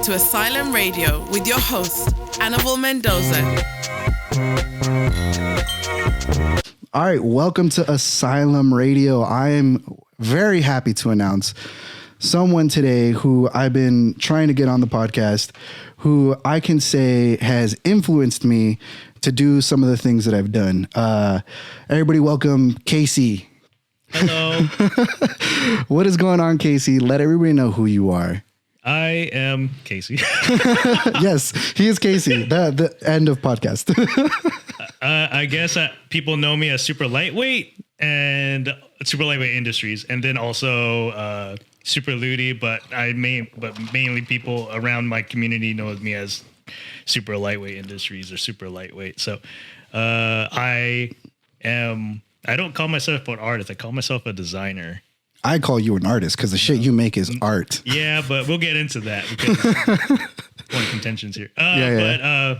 back to Asylum Radio with your host, Annabelle Mendoza. All right, welcome to Asylum Radio. I am very happy to announce someone today who I've been trying to get on the podcast, who I can say has influenced me to do some of the things that I've done. Everybody welcome Casey. Hello. What is going on, Casey? Let everybody know who you are. I am Casey. Yes, he is Casey. The end of podcast. I guess people know me as Super Lightweight and Super Lightweight Industries, and then also Super Ludi. But mainly people around my community know me as Super Lightweight Industries or Super Lightweight. So I don't call myself an artist. I call myself a designer. I call you an artist because the shit you make is art. Yeah, but we'll get into that because one contentions here. I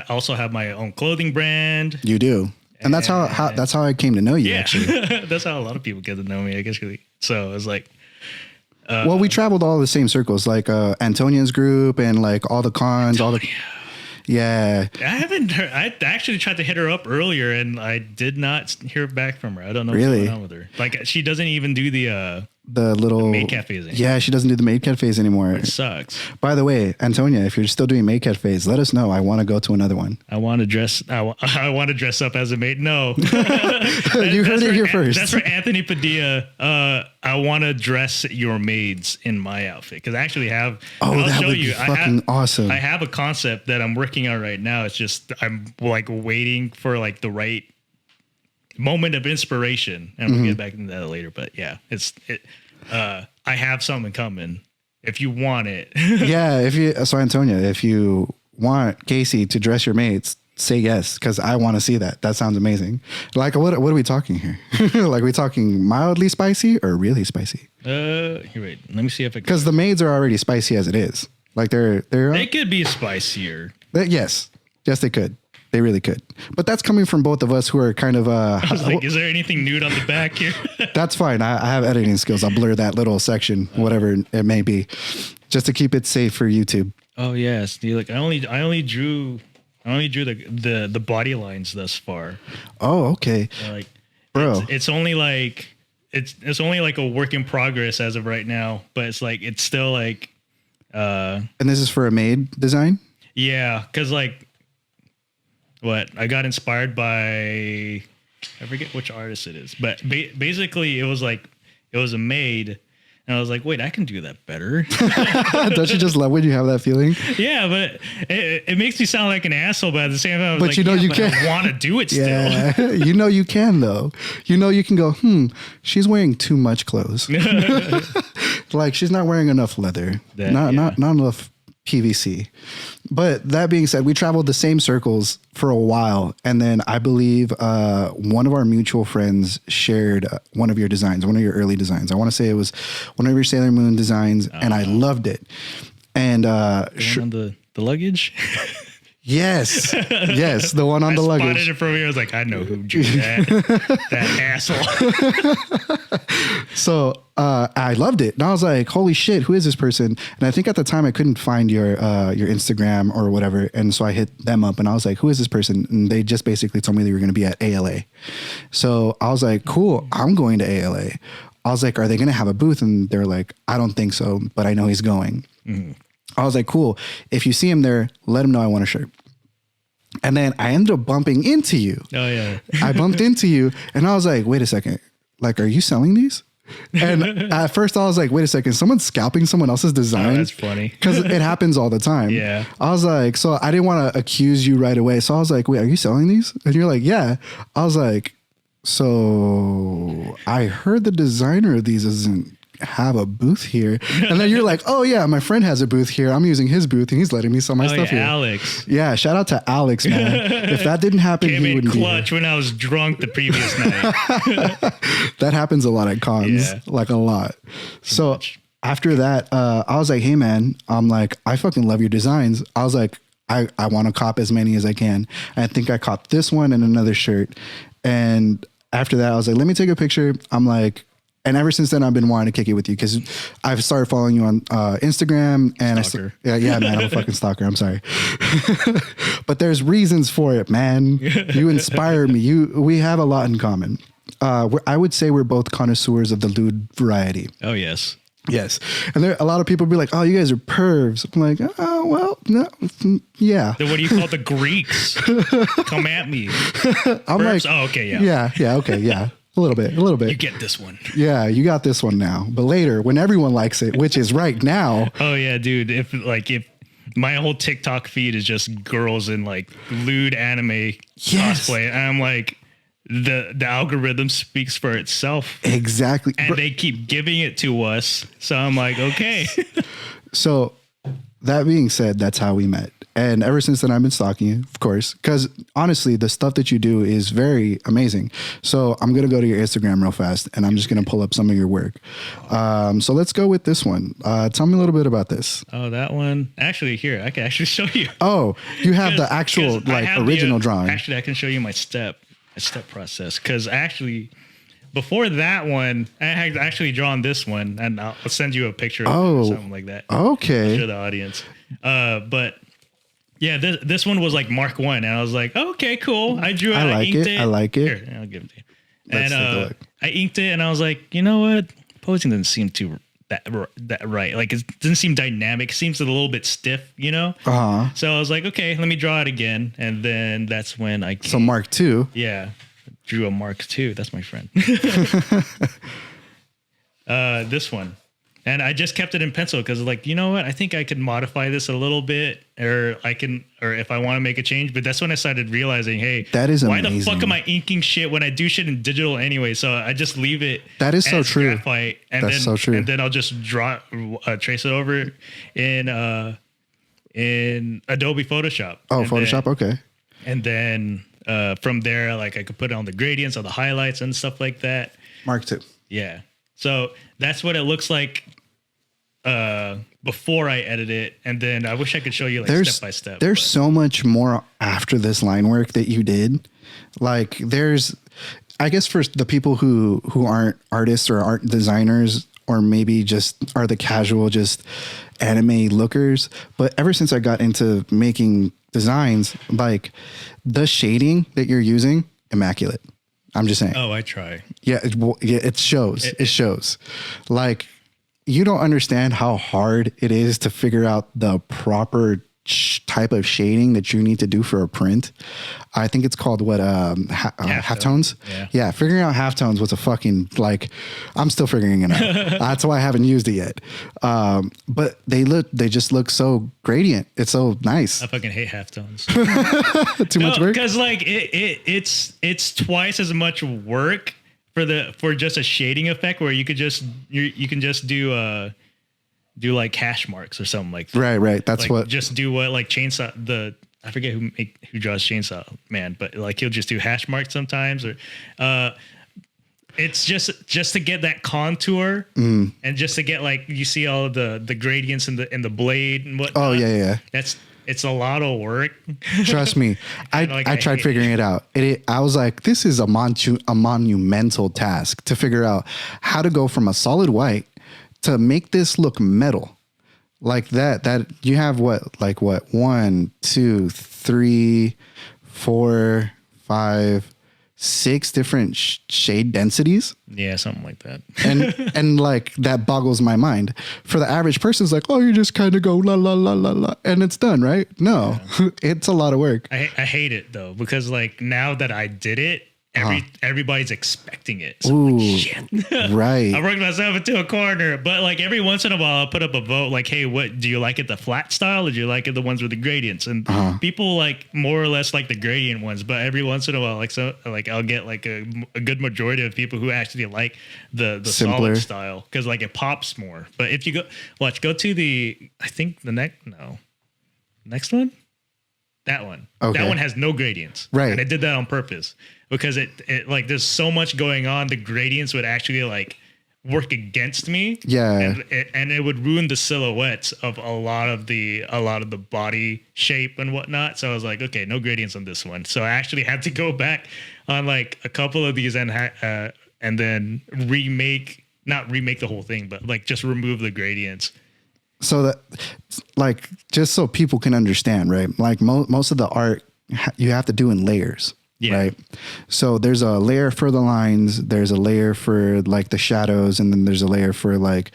also have my own clothing brand. You do, and that's how I came to know you. Yeah, actually, that's how a lot of people get to know me. I guess really. So it was like, well, we traveled all the same circles, like Antonia's group and like all the cons, all the. Yeah. I haven't heard. I actually tried to hit her up earlier and I did not hear back from her. I don't know what's going on with her. Like she doesn't even do the little maid cafes anymore. Yeah, she doesn't do the maid cafes anymore. It sucks. By the way, Antonia, if you're still doing maid cafes, let us know. I want to go to another one. I want to dress up as a maid. No. You heard it here first. That's for Anthony Padilla. I want to dress your maids in my outfit because I actually have. Oh, that would be fucking awesome. I have a concept that I'm working on right now. It's just I'm like waiting for like the right moment of inspiration, and we'll get back into that later. But yeah, I have something coming. If you want it, yeah. So Antonia, if you want Casey to dress your maids, say yes, because I want to see that. That sounds amazing. Like, what are we talking here? Like, we talking mildly spicy or really spicy? Here, wait. Let me see if it. Because the maids are already spicy as it is. Like they could be spicier. Yes, they could. They really could. But that's coming from both of us who are kind of. I was like, is there anything nude on the back here? That's fine. I have editing skills. I'll blur that little section, whatever it may be, just to keep it safe for YouTube. Oh yes, like I only drew the body lines thus far. Oh, okay. Like, bro, it's only like it's only like a work in progress as of right now. But it's like it's still like. And this is for a maid design. Yeah, because like. What I got inspired by, I forget which artist it is, but basically it was a maid, and I was like, wait, I can do that better. Don't you just love when you have that feeling? Yeah, but it makes me sound like an asshole, but at the same time, I was like, you can. I want to do it still. Yeah, you can though. You can go, she's wearing too much clothes. Like she's not wearing enough leather, not enough PVC. But that being said, we traveled the same circles for a while. And then I believe one of our mutual friends shared one of your designs, one of your early designs. I want to say it was one of your Sailor Moon designs, and I loved it. And on the luggage? Yes, the one on the luggage. I spotted it from here. I was like, I know who drew that asshole. So I loved it, and I was like, "Holy shit, who is this person?" And I think at the time I couldn't find your Instagram or whatever, and so I hit them up, and I was like, "Who is this person?" And they just basically told me they were going to be at ALA. So I was like, "Cool, I'm going to ALA." I was like, "Are they going to have a booth?" And they're like, "I don't think so, but I know he's going." Mm-hmm. I was like, cool. If you see him there, let him know I want a shirt. And then I ended up bumping into you. Oh, yeah. I bumped into you and I was like, wait a second. Like, are you selling these? And at first I was like, wait a second. Someone's scalping someone else's design. Oh, that's funny. Because it happens all the time. Yeah. I was like, so I didn't want to accuse you right away. So I was like, wait, are you selling these? And you're like, yeah. I was like, so I heard the designer of these isn't have a booth here. And then you're like, oh yeah, my friend has a booth here. I'm using his booth and he's letting me sell my stuff here. Alex. Yeah, shout out to Alex, man. If that didn't happen, he wouldn't clutch when I was drunk the previous night. That happens a lot at cons, like a lot. So after that, I was like, hey man, I'm like, I fucking love your designs. I was like, I want to cop as many as I can. I think I copped this one and another shirt. And after that, I was like, let me take a picture. I'm like, And ever since then, I've been wanting to kick it with you because I've started following you on Instagram. And yeah, man, I'm a fucking stalker. I'm sorry. But there's reasons for it, man. You inspire me. We have a lot in common. I would say we're both connoisseurs of the lewd variety. Oh, yes. Yes. And there a lot of people be like, oh, you guys are pervs. I'm like, oh, well, no, yeah. Then what do you call the Greeks? Come at me. I'm Pervs? like, Oh, okay, yeah. Yeah, okay, yeah. A little bit. You get this one. Yeah, you got this one now. But later, when everyone likes it, which is right now. Oh, yeah, dude. If my whole TikTok feed is just girls in like lewd anime cosplay, and I'm like, the algorithm speaks for itself. Exactly. And they keep giving it to us. So I'm like, okay. So that being said, that's how we met. And ever since then, I've been stalking you, of course, because honestly, the stuff that you do is very amazing. So I'm going to go to your Instagram real fast and I'm just going to pull up some of your work. So let's go with this one. Tell me a little bit about this. Oh, that one. Actually, here, I can actually show you. Oh, you have the actual like original drawing. Actually, I can show you my step process. Because actually, before that one, I had actually drawn this one, and I'll send you a picture of it or something like that. Okay. I'll show the audience. But yeah, this one was like Mark 1, and I was like, oh, okay, cool. I drew it. I inked it. I like it. Here, I'll give it to you. And I inked it, and I was like, you know what? Posing doesn't seem too that right. Like, it doesn't seem dynamic. It seems a little bit stiff, you know? So I was like, okay, let me draw it again. And then that's when I came. So Mark 2. Yeah. Drew a Mark 2. That's my friend. This one. And I just kept it in pencil because like, you know what? I think I could modify this a little bit or if I want to make a change. But that's when I started realizing, hey, that is why amazing. the fuck am I inking shit when I do shit in digital anyway? So I just leave it. That is so true. Graphite, and that's so true. And then I'll just trace it over in Adobe Photoshop. Oh, Photoshop. Okay. And then from there, like I could put it on the gradients or the highlights and stuff like that. Mark 2. Yeah. So that's what it looks like before I edit it. And then I wish I could show you like step by step. There's so much more after this line work that you did. Like I guess for the people who aren't artists or aren't designers or maybe just are the casual just anime lookers. But ever since I got into making designs, like the shading that you're using, immaculate. I'm just saying. Oh, I try. Yeah, it shows. It shows. Like, you don't understand how hard it is to figure out the proper type of shading that you need to do for a print. I think it's called halftones. Yeah, figuring out halftones was a fucking I'm still figuring it out. That's why I haven't used it yet. But they just look so gradient. It's so nice. I fucking hate halftones. Too much work? Because like it's twice as much work for just a shading effect where you can just do like hash marks or something like that. Right. That's like, what. Just do what like Chainsaw. I forget who draws Chainsaw Man, but like he'll just do hash marks sometimes, or it's just to get that contour and just to get like you see all of the gradients in the blade and whatnot. Oh yeah. It's a lot of work. Trust me, I tried figuring it out. I was like, this is a monumental task to figure out how to go from a solid white to make this look metal like that you have what 1, 2, 3, 4, 5, 6 different shade densities. Yeah, something like that. and like that boggles my mind. For the average person, it's like, oh, you just kind of go la la la la la and it's done, right? No, it's a lot of work. I hate it though because like now that I did it, everybody's expecting it. So Ooh, like, shit. Right. I worked myself into a corner, but like every once in a while I'll put up a vote like, hey, what do you like it the flat style or do you like it the ones with the gradients? And people like more or less like the gradient ones, but every once in a while I'll get like a good majority of people who actually like the solid style because like it pops more. But if you go to the next one. That one. Okay. That one has no gradients. Right. And I did that on purpose because it like there's so much going on. The gradients would actually like work against me. Yeah. And it would ruin the silhouettes of a lot of the body shape and whatnot. So I was like, okay, no gradients on this one. So I actually had to go back on like a couple of these and then remake not remake the whole thing, but like just remove the gradients. So that, like, just so people can understand, right? Like most of the art you have to do in layers. Yeah. Right. So there's a layer for the lines. There's a layer for like the shadows. And then there's a layer for like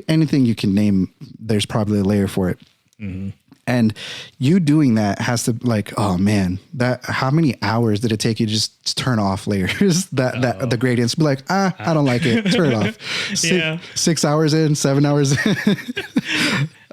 anything you can name. There's probably a layer for it. Mm-hmm. And you doing that has to like, oh man, how many hours did it take you to just turn off layers that the gradients be like, I don't like it. Turn it off. 6 hours in, 7 hours in.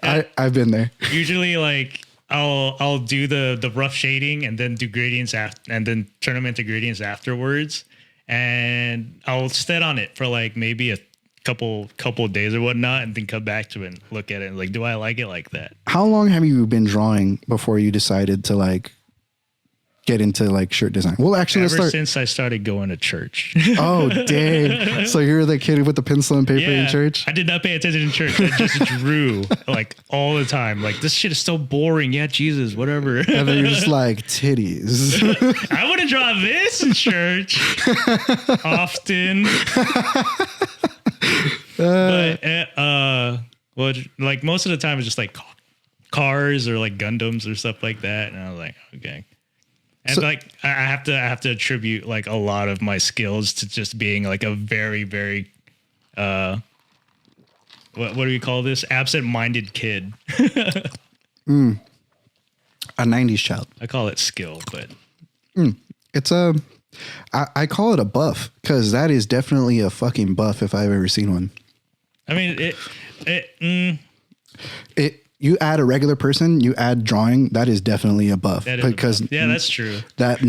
I've been there. Usually like, I'll do the rough shading and then do gradients and then turn them into gradients afterwards. And I'll sit on it for like maybe a couple of days or whatnot, and then come back to it and look at it and like, do I like it like that? How long have you been drawing before you decided to like get into like shirt design? Well, actually, ever since I started going to church. Oh, dang. So you're the kid with the pencil and paper in church? I did not pay attention in church. I just drew like all the time. Like, this shit is so boring. Yeah, Jesus, whatever. And then you're just like, titties. I want to draw this in church often. Well, like most of the time it's just like cars or like Gundams or stuff like that. And I was like, okay. And so, like I have to attribute like a lot of my skills to just being like a very, very what do we call this? Absent-minded kid. A 90s child. I call it skill, but it's I call it a buff, because that is definitely a fucking buff if I've ever seen one. I mean, you add a regular person, you add drawing, that is definitely a buff. Because that's true. That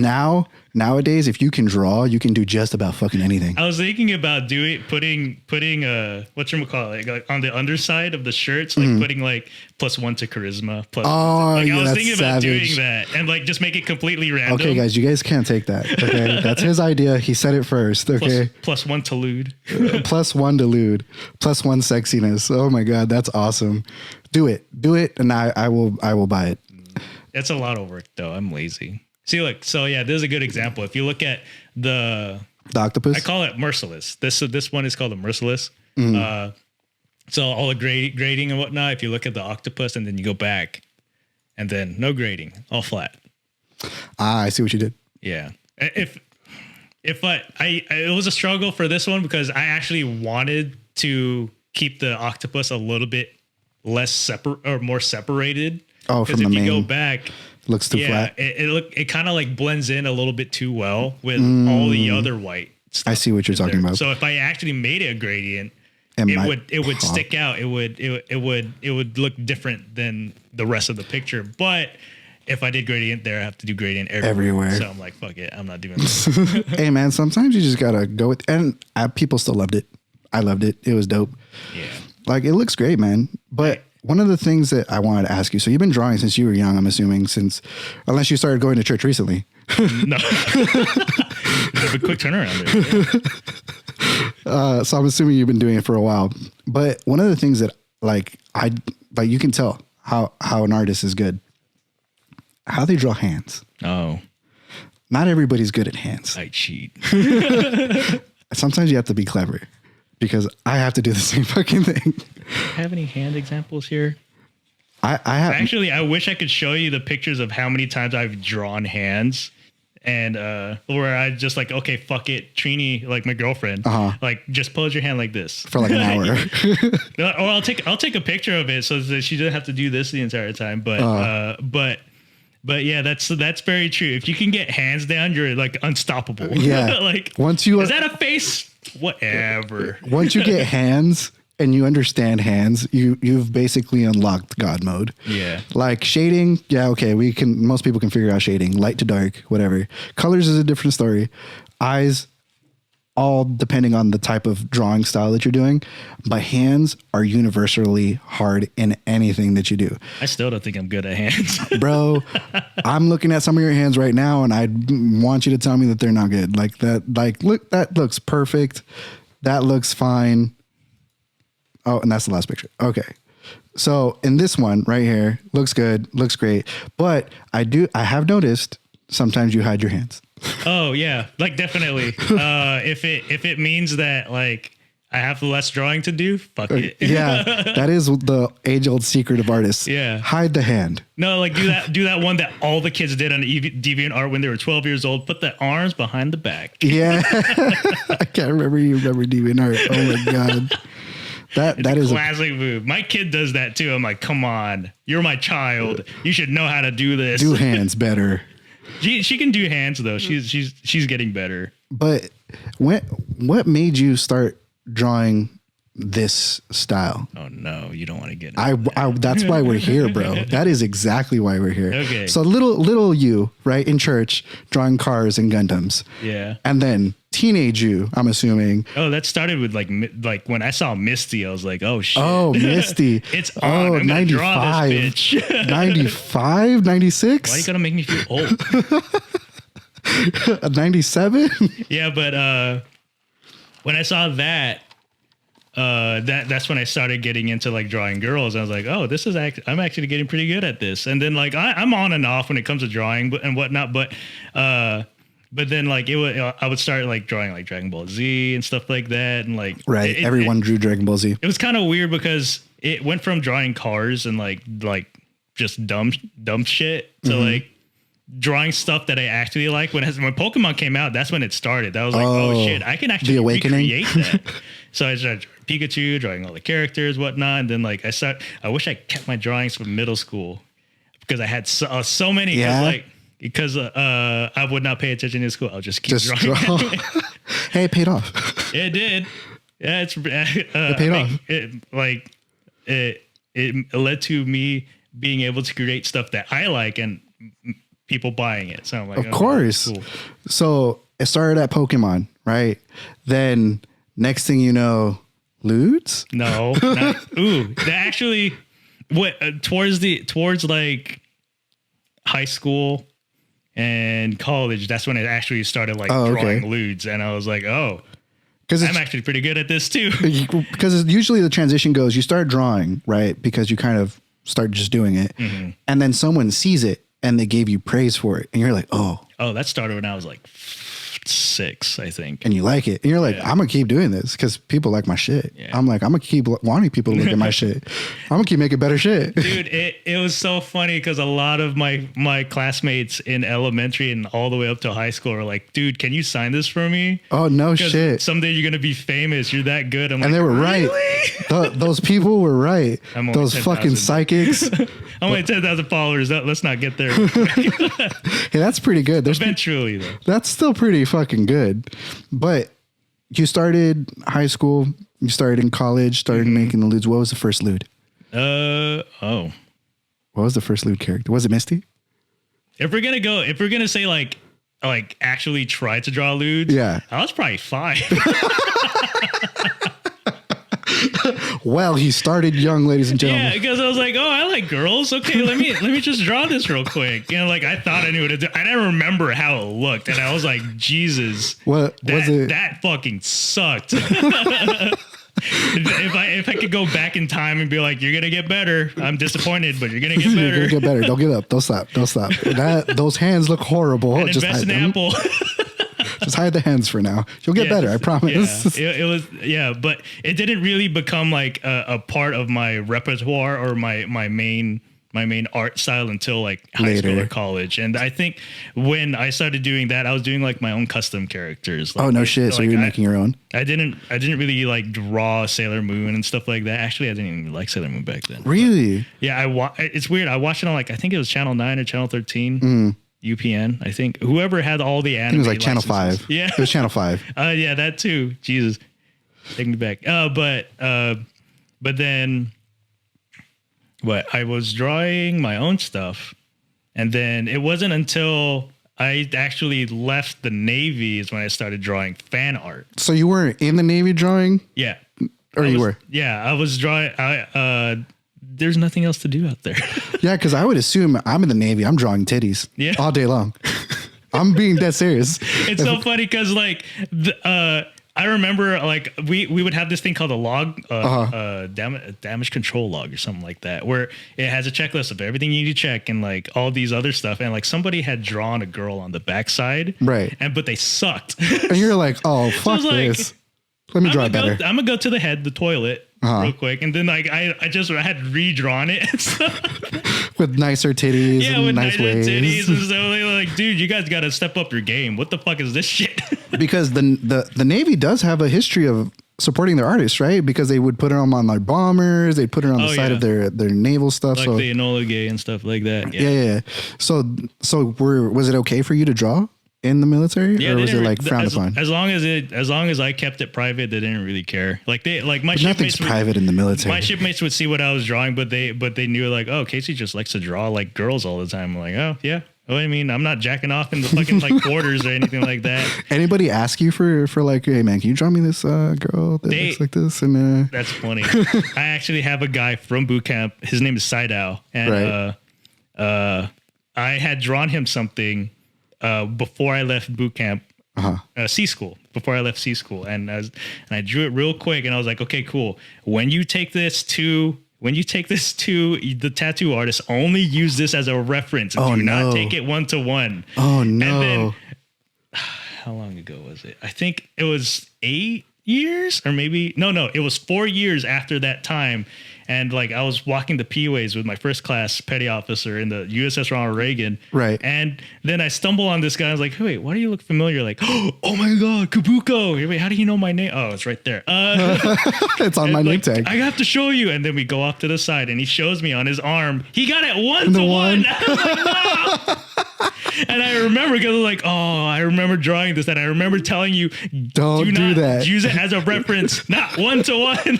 nowadays, if you can draw, you can do just about fucking anything. I was thinking about putting whatchamacallit, like on the underside of the shirts, like putting like +1 to charisma. I was thinking about doing that and like just make it completely random. Okay, guys, you guys can't take that. Okay, that's his idea. He said it first. Okay, +1 to lewd. +1 to lewd. +1 sexiness. Oh my god, that's awesome. Do it, and I will buy it. That's a lot of work, though. I'm lazy. See, look. So yeah, this is a good example. If you look at the octopus, I call it merciless. This one is called a merciless. So all the grading and whatnot. If you look at the octopus and then you go back, and then no grading, all flat. I see what you did. Yeah. If it was a struggle for this one because I actually wanted to keep the octopus a little bit less separate or more separated. Oh, from the main. If you go back, looks too flat. It kind of like blends in a little bit too well with all the other white stuff. I see what you're talking about. So if I actually made it a gradient, it would stick out. It would look different than the rest of the picture. But if I did gradient there, I have to do gradient everywhere. So I'm like, fuck it, I'm not doing this. Hey man, sometimes you just gotta go with, and people still loved it. I loved it. It was dope. Yeah. Like, it looks great, man. But one of the things that I wanted to ask you, so you've been drawing since you were young, I'm assuming, unless you started going to church recently. No. There's a quick turnaround there. So I'm assuming you've been doing it for a while. But one of the things that you can tell how an artist is good, how they draw hands. Oh. Not everybody's good at hands. I cheat. Sometimes you have to be clever. Because I have to do the same fucking thing. Have any hand examples here? I have. Actually, I wish I could show you the pictures of how many times I've drawn hands, and where I just like, okay, fuck it, Trini, like my girlfriend, like just pose your hand like this for like an hour. Or I'll take a picture of it so that she doesn't have to do this the entire time. But yeah, that's very true. If you can get hands down, you're like unstoppable. Yeah. Like is that a face? Whatever. Once you get hands and you understand hands, you've basically unlocked God mode. Yeah. Like shading, yeah, okay, most people can figure out shading, light to dark, whatever. Colors is a different story. Eyes, all depending on the type of drawing style that you're doing, but hands are universally hard in anything that you do. I still don't think I'm good at hands. Bro, I'm looking at some of your hands right now and I want you to tell me that they're not good. Like that, look, that looks perfect. That looks fine. Oh, and that's the last picture. Okay. So in this one right here, looks good, looks great. But I have noticed sometimes you hide your hands. Oh yeah, like definitely. If it means that like I have less drawing to do. Fuck it. Yeah, that is the age-old secret of artists. Yeah. Hide the hand. No, like do that one that all the kids did on DeviantArt when they were 12 years old. Put the arms behind the back. Yeah. I can't remember you remember DeviantArt. Oh my God. That is a classic move. My kid does that too. I'm like, come on, you're my child. You should know how to do this. Do hands better. She can do hands though. She's getting better. But what made you start drawing this style? Oh no, you don't want to get into I that's why we're here, bro. That is exactly why we're here. Okay. So little you, right, in church, drawing cars and Gundams. Yeah. And then teenage you, I'm assuming. Oh, that started with like when I saw Misty, I was like, oh shit. Oh, Misty. It's on. I'm gonna draw this bitch. 95, 96? Why you gotta make me feel old? 97? Yeah, but when I saw that, that's when I started getting into like drawing girls. I was like, oh, this is I'm actually getting pretty good at this. And then like I'm on and off when it comes to drawing and whatnot. But then like I would start like drawing like Dragon Ball Z and stuff like that. And like right, everyone drew Dragon Ball Z. It was kind of weird because it went from drawing cars and like just dumb shit to like drawing stuff that I actually like. When Pokemon came out, that's when it started. That was like, oh shit, I can actually recreate that. So I started Pikachu, drawing all the characters, whatnot. And then like I wish I kept my drawings from middle school because I had so many. Yeah. Because I would not pay attention in school. I'll just keep drawing. Draw. Hey, it paid off. It did. Yeah, it paid off. It led to me being able to create stuff that I like and people buying it. So I'm like, of course. Cool. So it started at Pokemon, right? Then next thing you know, lewds? No. They actually towards like high school and college, that's when it actually started like drawing lewds. And I was like, oh, because I'm actually pretty good at this too. Because usually the transition goes, you start drawing, right? Because you kind of start just doing it. Mm-hmm. And then someone sees it and they gave you praise for it. And you're like, oh, that started when I was like 6, I think. And you like it. And you're like, I'm going to keep doing this because people like my shit. Yeah. I'm like, I'm going to keep wanting people to look at my shit. I'm going to keep making better shit. Dude, it was so funny because a lot of my classmates in elementary and all the way up to high school are like, dude, can you sign this for me? Oh, no shit. Someday you're going to be famous. You're that good. And they were really? right. Those people were right. Those 10, fucking 000. Psychics. I'm only 10,000 followers. Let's not get there. Hey, that's pretty good. Eventually, though. That's still pretty fucking good. But you started high school, you started in college, started making the lewds. What was the first lewd? What was the first lewd character? Was it Misty? If we're gonna say like actually try to draw lewds, yeah, I was probably 5. Well, he started young, ladies and gentlemen. Yeah, because I was like, oh, I like girls. Okay, let me just draw this real quick. You know, like I thought I knew what to do. I didn't remember how it looked, and I was like, Jesus, what was it? That fucking sucked. If I could go back in time and be like, you're gonna get better. I'm disappointed, but you're gonna get better. You're gonna get better. Don't give up. Don't stop. Don't stop. Those hands look horrible. And just invest in Apple. Just hide the hands for now. You'll get better. I promise. Yeah, it was, but it didn't really become like a part of my repertoire or my main art style until like high school or college. And I think when I started doing that, I was doing like my own custom characters. Like, oh no shit! So you were making your own? I didn't really like draw Sailor Moon and stuff like that. Actually, I didn't even like Sailor Moon back then. Really? But yeah, it's weird. I watched it on like I think it was Channel 9 or Channel 13. UPN, I think. Whoever had all the anime. It was like Channel licenses. 5. Yeah. It was Channel 5. Yeah, that too. Jesus. Take me back. But then I was drawing my own stuff. And then it wasn't until I actually left the Navy is when I started drawing fan art. So you weren't in the Navy drawing? Yeah. Or you were? Yeah, I was drawing. There's nothing else to do out there. Yeah, because I would assume I'm in the Navy. I'm drawing titties all day long. I'm being dead serious. It's so funny because like I remember like we would have this thing called a log, damage control log or something like that, where it has a checklist of everything you need to check and like all these other stuff. And like somebody had drawn a girl on the backside, right? But they sucked. And you're like, oh fuck so this. Let me draw it better. I'm gonna go to the toilet real quick, and then like I had redrawn it and stuff. With nicer titties, yeah, and with nice nicer waves. titties and stuff. Like, dude, you guys got to step up your game. What the fuck is this shit? Because the Navy does have a history of supporting their artists, right? Because they would put it on their bombers, they put it on the side of their naval stuff, like the Enola Gay and stuff like that. Yeah. So was it okay for you to draw in the military, or was it like frowned upon? As long as I kept it private, they didn't really care. Like my nothing's private in the military. My shipmates would see what I was drawing, but they knew like, oh, Casey just likes to draw like girls all the time. I'm like, oh yeah. Well, I mean, I'm not jacking off in the fucking like quarters or anything like that. Anybody ask you for like, hey man, can you draw me this girl that looks like this? And that's funny. I actually have a guy from boot camp. His name is Sidao, and I had drawn him something before I left boot camp, C school. Before I left C school, and I drew it real quick, and I was like, okay, cool. When you take this to the tattoo artist, only use this as a reference. Do not take it 1-to-1. Oh no! And then, how long ago was it? I think it was 8 years, or maybe no, it was 4 years after that time. And like I was walking the P-ways with my first class petty officer in the USS Ronald Reagan. Right. And then I stumble on this guy. I was like, hey, wait, why do you look familiar? Like, oh my God, Cabuco. Wait, how do you know my name? Oh, it's right there. It's on my name tag. I have to show you. And then we go off to the side and he shows me on his arm. He got it 1-to-1. I was like, no. And I remember because I was like, oh, I remember drawing this. And I remember telling you, do not do that. Use it as a reference, not 1-to-1.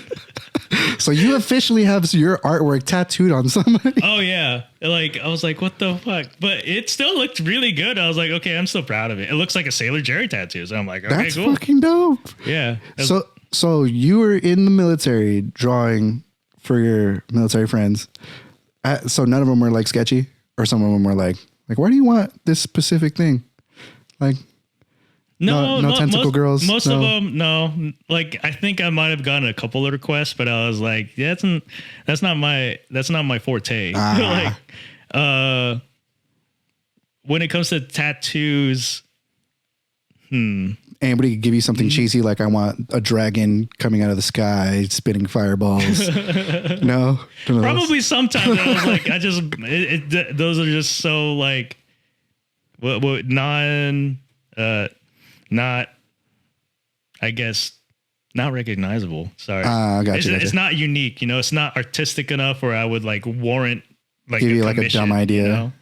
So you officially have your artwork tattooed on somebody. Oh yeah. Like I was like, what the fuck? But it still looked really good. I was like, okay, I'm still proud of it. It looks like a Sailor Jerry tattoo. So I'm like, okay, that's cool. fucking dope. Yeah. So you were in the military drawing for your military friends. So none of them were like sketchy, or some of them were like, why do you want this specific thing? Like, no tentacle girls. Most of them, no. Like I think I might have gotten a couple of requests, but I was like, yeah, that's not my forte. Like, when it comes to tattoos, anybody could give you something cheesy like I want a dragon coming out of the sky spitting fireballs. No, probably sometimes I was like, those are just so like, what not, I guess, not recognizable. Sorry. Gotcha. It's not unique, it's not artistic enough where I would like warrant like give you like a dumb idea.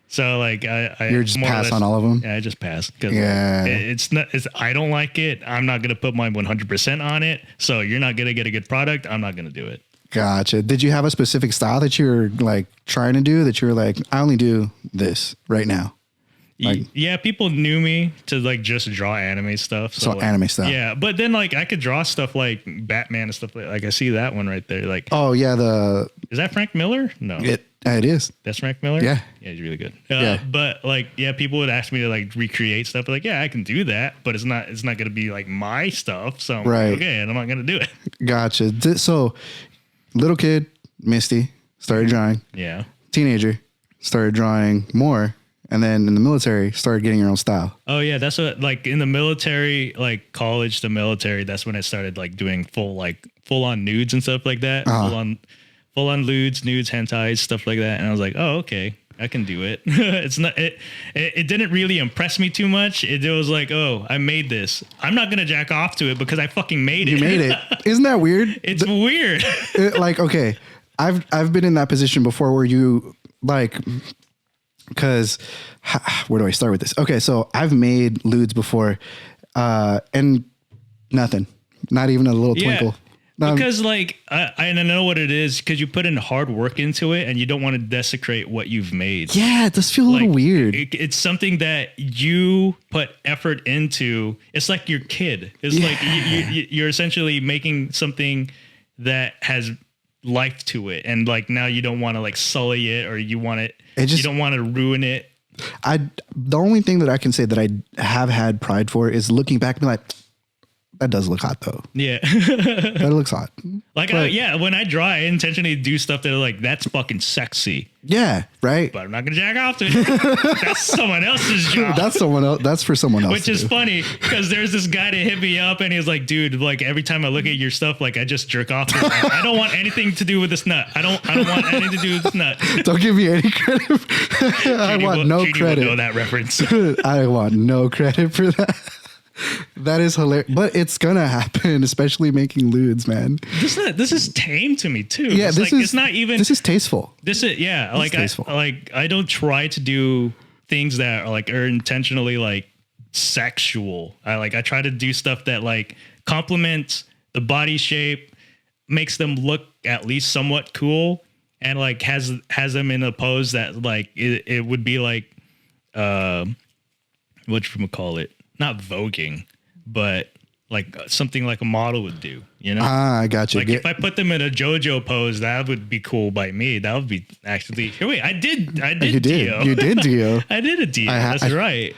So like you're just pass on all of them. Yeah, I just pass because it's not. I don't like it. I'm not gonna put my 100% on it. So you're not gonna get a good product. I'm not gonna do it. Gotcha. Did you have a specific style that you were like trying to do that you were like, I only do this right now? Like, yeah, people knew me to like just draw anime stuff. So like, anime stuff. Yeah, but then like I could draw stuff like Batman and stuff like I see that one right there. Like, oh yeah, is that Frank Miller? No, it is. That's Frank Miller. Yeah, he's really good. Yeah, but like people would ask me to like recreate stuff. Like, yeah, I can do that, but it's not gonna be like my stuff. So I'm right, like, okay, and I'm not gonna do it. Gotcha. So little kid Misty started drawing. Yeah. Teenager started drawing more. And then in the military, started getting your own style. Oh yeah, that's what like in the military, like college to military. That's when I started like doing full on nudes and stuff like that. Full on nudes, hentais, stuff like that. And I was like, oh okay, I can do it. It didn't really impress me too much. It was like, oh, I made this. I'm not gonna jack off to it because I fucking made it. You made it. Isn't that weird? It's weird. Like okay, I've been in that position before where you like. Because where do I start with this? Okay, so I've made lewds before, and nothing, not even a little twinkle. Because like I know what it is because you put in hard work into it and you don't want to desecrate what you've made. Yeah, it does feel a little weird. It's something that you put effort into. It's like your kid. It's like you're essentially making something that has life to it, and like now you don't want to like sully it or you want it. You don't want to ruin it. The only thing that I can say that I have had pride for is looking back and be like, That does look hot though. Yeah. That looks hot. Like, when I draw, I intentionally do stuff that are like, that's fucking sexy. Yeah, right. But I'm not gonna jack off to it. That's someone else's job. That's someone else. That's for someone else. Which is funny because there's this guy that hit me up and he was like, dude, like every time I look at your stuff, like I just jerk off. Like, I don't want anything to do with this nut. I don't want anything to do with this nut. Don't give me any credit. I want no credit. Will know that reference. I want no credit for that. That is hilarious, but it's gonna happen, especially making lewds, man. This is tame to me too. Yeah, it's not even. This is tasteful. I don't try to do things that are intentionally like sexual. I try to do stuff that like complements the body shape, makes them look at least somewhat cool, and like has them in a pose that like it would be like whatchamacallit, not voguing, but like something like a model would do, you know? I got you. Like if I put them in a JoJo pose, that would be cool by me. That would be actually. Wait, I did. You Dio. You did Dio. I did a Dio. That's right.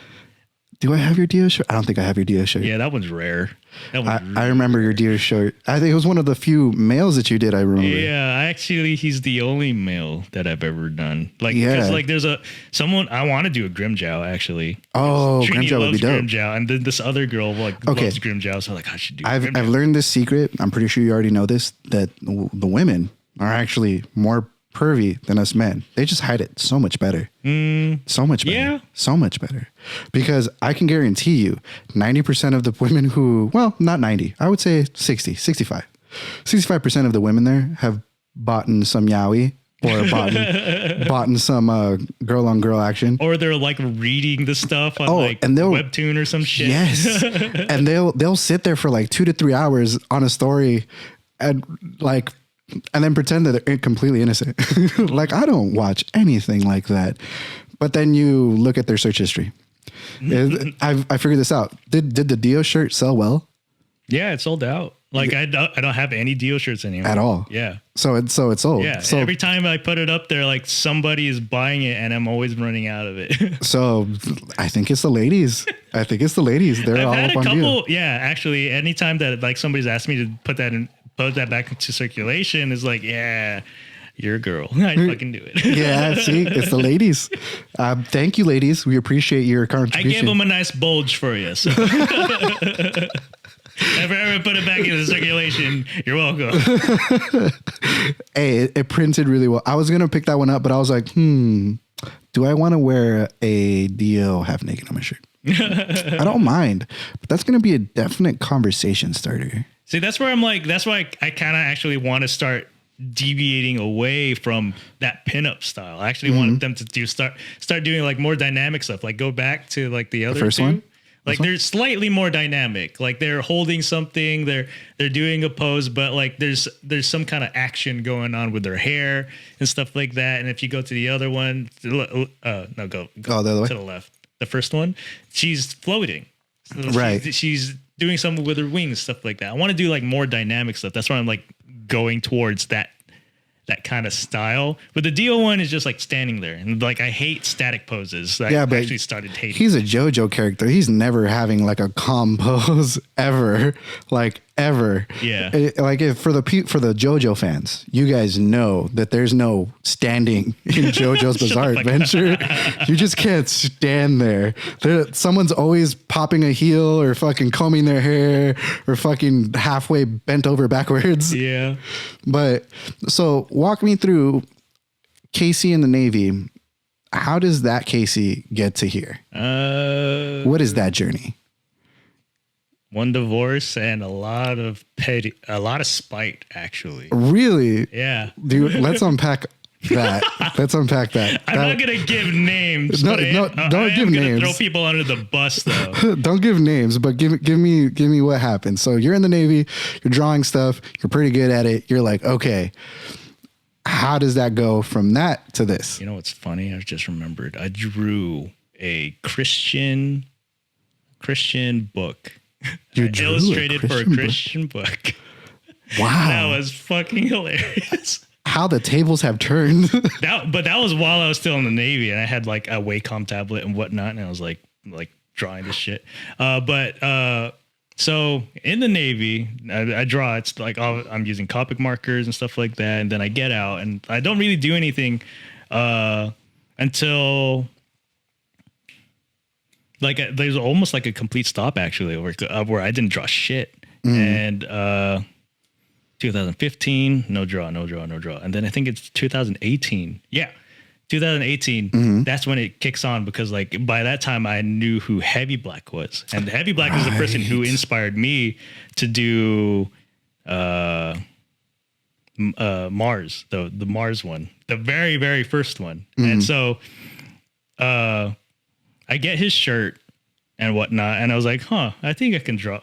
Do I have your Dio shirt? I don't think I have your Dio shirt. Yeah, that one's rare. I remember your Dio shirt. I think it was one of the few males that you did. I remember. Yeah, he's the only male that I've ever done. Like, because like there's someone I want to do a Grimjow actually. Oh, Grimjow would be dope. Grimjow, and then this other girl loves Grimjow, so like I should do. I've learned this secret. I'm pretty sure you already know this, that the women are actually more pervy than us men. They just hide it so much better. So much better. Yeah. So much better. Because I can guarantee you 90% of the women who, well, not 90, I would say 60, 65. 65% of the women there have bought some yaoi or bought some girl on girl action. Or they're like reading the stuff on and Webtoon or some shit. Yes. And they'll sit there for like 2 to 3 hours on a story and then pretend that they're completely innocent. Like, I don't watch anything like that. But then you look at their search history. I figured this out. Did the Dio shirt sell well? Yeah, it sold out. Like I don't have any Dio shirts anymore at all. Yeah. So it sold. Yeah. So every time I put it up there, like somebody is buying it, and I'm always running out of it. So I think it's the ladies. They're all up on you. Yeah, actually, anytime that like somebody's asked me to put that back into circulation, is like, yeah, you're a girl. I'd fucking do it. Yeah, see, it's the ladies. Thank you, ladies. We appreciate your contribution. I gave them a nice bulge for you. So. If I ever put it back into circulation, you're welcome. Hey, it printed really well. I was going to pick that one up, but I was like, do I want to wear a Dio half naked on my shirt? I don't mind, but that's going to be a definite conversation starter. See, that's why I kind of actually want to start deviating away from that pinup style. I actually wanted them to start doing like more dynamic stuff, like go back to like the other first two. One? Like they're slightly more dynamic. Like they're holding something, they're doing a pose, but like there's some kind of action going on with their hair and stuff like that. And if you go to the other one, go the other way? To the left. The first one, she's floating. So right. She's doing something with her wings, stuff like that. I want to do like more dynamic stuff. That's why I'm like going towards that kind of style. But the Dio one is just like standing there, and like I hate static poses. I actually started hating. He's a JoJo character. He's never having like a calm pose ever, like ever. Yeah. For the JoJo fans, you guys know that there's no standing in JoJo's Bizarre Adventure. You just can't stand there. Someone's always popping a heel or fucking combing their hair or fucking halfway bent over backwards. Yeah. But so walk me through Casey in the Navy. How does that Casey get to here? What is that journey? One divorce and a lot of spite, actually. Really? Yeah. Dude, let's unpack that. I'm not gonna give names. Don't give names. Throw people under the bus, though. Don't give names, but give me what happened. So you're in the Navy, you're drawing stuff, you're pretty good at it. You're like, okay, how does that go from that to this? You know what's funny? I just remembered. I drew a Christian book. Illustrated for a Christian book. Wow. That was fucking hilarious. How the tables have turned. But that was while I was still in the Navy, and I had like a Wacom tablet and whatnot, and I was like drawing this shit. But So in the Navy, I draw. It's like I'm using Copic markers and stuff like that, and then I get out, and I don't really do anything until like there's almost like a complete stop actually, where I didn't draw shit. And 2015, no draw, and then I think it's 2018. Yeah. 2018, that's when it kicks on, because like by that time I knew who Heavy Black was, and Heavy Black is the person who inspired me to do Mars, the Mars one, the very, very first one. And so I get his shirt and whatnot, and I was like, I think I can draw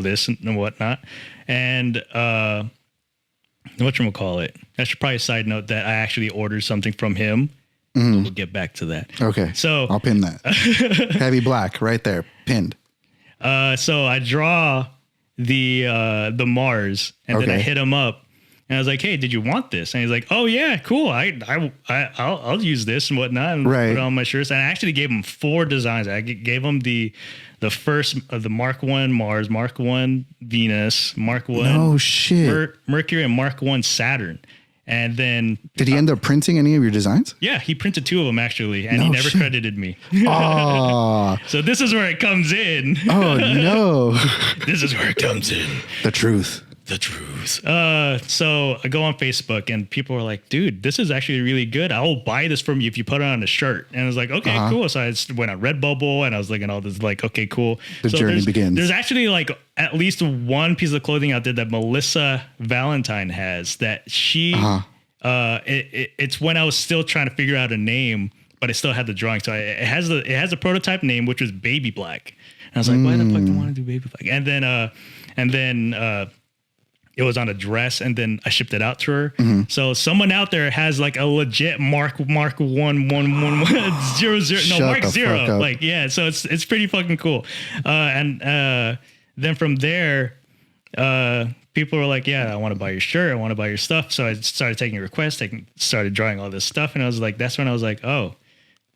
this and whatnot. And whatchamacallit, I should probably side note that I actually ordered something from him. We'll get back to that. Okay. So I'll pin that. Heavy Black right there, pinned. So I draw the Mars, and then I hit him up, and I was like, "Hey, did you want this?" And he's like, "Oh yeah, cool. I'll use this and whatnot, and put it on my shirts." And I actually gave him 4 designs. I gave him the first of the Mark 1 Mars, Mark 1 Venus, Mark 1 Mercury, and Mark 1 Saturn. And then did he end up printing any of your designs? Yeah, he printed 2 of them actually, and he never credited me. Oh. So this is where it comes in. Oh no. This is where it comes in. The truth. So I go on Facebook, and people are like, "Dude, this is actually really good. I will buy this from you if you put it on a shirt." And I was like, "Okay, cool." So I went on Redbubble, and I was looking at all this, like, okay, cool. The journey begins. There's actually like at least one piece of clothing out there that Melissa Valentine has that she, it's when I was still trying to figure out a name, but I still had the drawing. So it has a prototype name, which was Baby Black. And I was like, why the fuck do I want to do Baby Black? And then it was on a dress, and then I shipped it out to her. So someone out there has like a legit Mark 11110 Mark 0. Like, yeah, so it's pretty fucking cool. And then from there, people were like, "Yeah, I want to buy your shirt. I want to buy your stuff." So I started taking requests, started drawing all this stuff, and I was like, that's when I was like, oh,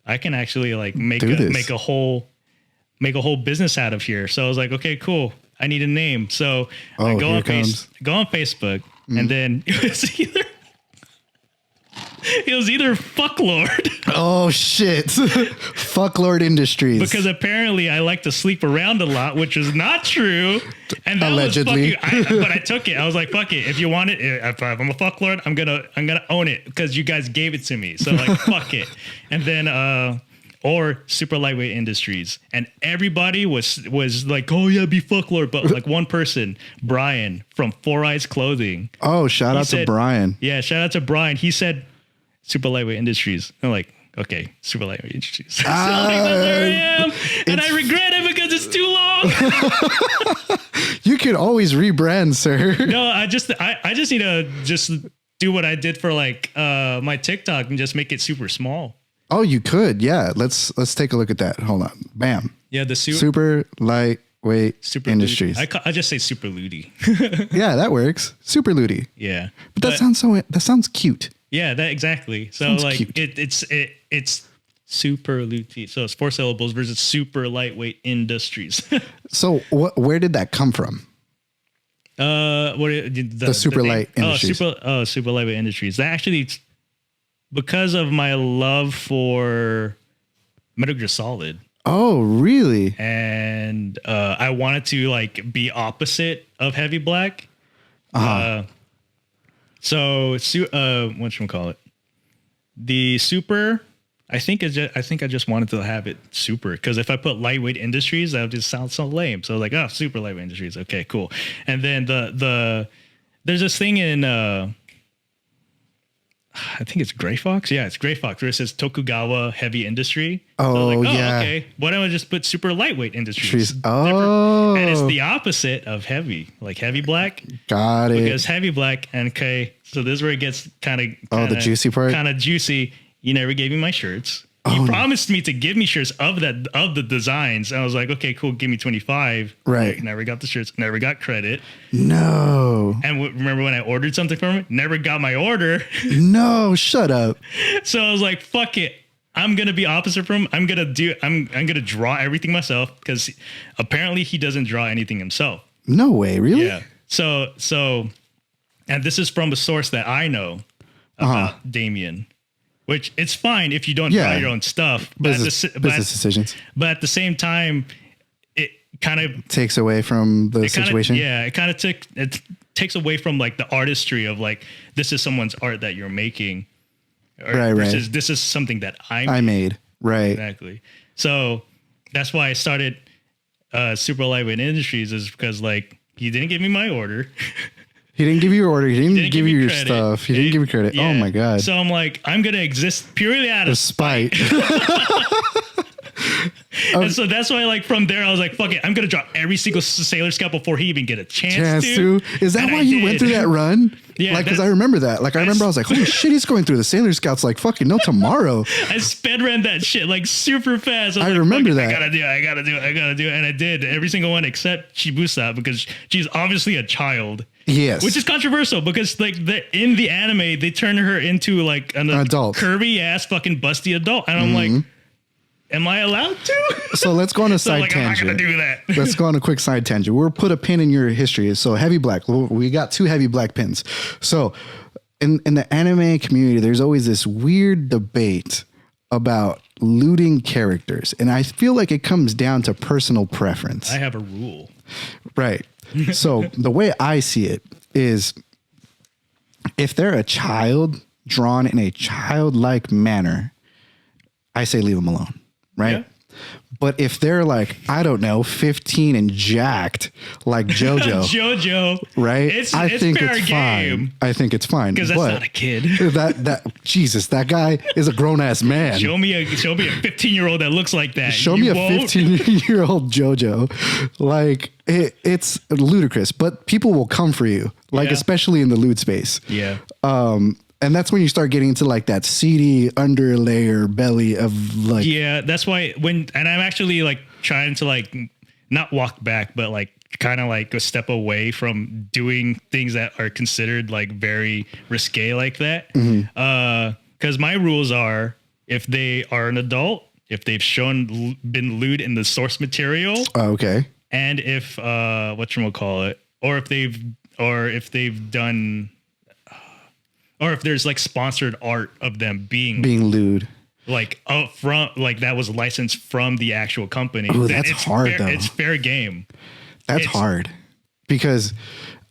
I can actually like make a whole business out of here. So I was like, okay, cool. I need a name. So I go on Facebook, and then it was either Fucklord. Oh shit. Fucklord Industries. Because apparently I like to sleep around a lot, which is not true. And that allegedly. but I took it. I was like, fuck it. If you want it, if I'm a fucklord, I'm gonna own it because you guys gave it to me. So like, fuck it. And then or Super Lightweight Industries, and everybody was like, "Oh yeah, be Fucklord," but like one person, Brian from 4 Eyes Clothing. Oh, shout out to Brian. Yeah, shout out to Brian. He said Super Lightweight Industries. I'm like, okay, Super Lightweight Industries. So like, there I am, and I regret it because it's too long. You could always rebrand, sir. No, I just need to just do what I did for like my TikTok and just make it super small. Oh, you could. Yeah. Let's take a look at that. Hold on. Bam. Yeah. The Super Lightweight Industries. I just say Super Looty. Yeah, that works. Super Looty. Yeah. But that sounds cute. Yeah, that exactly. So sounds like cute. It's Super Looty. So it's 4 syllables versus Super Lightweight Industries. So where did that come from? The Super Light Industries. Super Lightweight Industries. That actually, because of my love for Metal Gear Solid. Oh, really? And I wanted to like be opposite of Heavy Black. So whatchamacallit? The Super, I think I just wanted to have it super, because if I put Lightweight Industries, that would just sound so lame. So I was like, oh, Super Lightweight Industries. Okay, cool. And then there's this thing in I think it's Gray Fox. Yeah, it's Gray Fox, where it says Tokugawa Heavy Industry. Oh, so like, yeah. Okay. Why don't I just put Super Lightweight Industries? Oh. And it's the opposite of Heavy, like Heavy Black. Got it. Because Heavy Black, and okay, so this is where it gets kind of the juicy part. Kind of juicy. You never gave me my shirts. You promised me to give me shirts of the designs. And I was like, okay, cool, give me 25. Right. Like, never got the shirts, never got credit. No. And remember when I ordered something from it? Never got my order. No, shut up. So I was like, fuck it. I'm gonna be opposite from him. I'm gonna draw everything myself because apparently he doesn't draw anything himself. No way, really? Yeah. So, and this is from a source that I know about Damien, which it's fine if you don't draw your own stuff. Business decisions. But at the same time, it kind of takes away from the situation. It kind of takes away from like the artistry of like, this is someone's art that you're making. Right. This is something that I made. Right. Exactly. So that's why I started Super Lightweight Industries, is because like he didn't give me my order. He didn't give you your order. He didn't give you your credit. stuff. He didn't give you credit. Yeah. Oh my God. So I'm like, I'm going to exist purely out of spite. And so that's why, like, from there, I was like, fuck it. I'm going to drop every single Sailor Scout before he even get a chance to. Is that why you went through that run? Yeah. Like, because I remember that. Like, I remember I was like, holy shit, he's going through the Sailor Scouts like fucking no tomorrow. I sped ran that shit like super fast. I remember that. I gotta do it. And I did every single one except Shibusa, because she's obviously a child. Yes. Which is controversial because like in the anime, they turn her into like an adult, curvy ass fucking busty adult. And I'm like, am I allowed to? So let's go on a side tangent. I'm not gonna do that. Let's go on a quick side tangent. We'll put a pin in your history. So heavy black. We got 2 heavy black pins. So in the anime community, there's always this weird debate about looting characters. And I feel like it comes down to personal preference. I have a rule. Right. So the way I see it is, if they're a child drawn in a childlike manner, I say leave them alone. Right. Yeah. But if they're like, I don't know, 15 and jacked like JoJo, right? I think it's fine. I think it's fine because that's not a kid. Jesus, that guy is a grown ass man. Show me a 15-year-old that looks like that. Show me a 15-year-old JoJo. Like it's ludicrous, but people will come for you. Like especially in the lewd space. Yeah. And that's when you start getting into like that seedy underlayer belly of like. Yeah, that's why and I'm actually like trying to like not walk back, but like kind of like a step away from doing things that are considered like very risque like that. Because my rules are, if they are an adult, if they've been lewd in the source material. Okay. And if whatchamacallit, or if they've done. Or if there's like sponsored art of them being lewd, like up front, like that was licensed from the actual company. Oh, that's hard though. It's fair game. That's hard because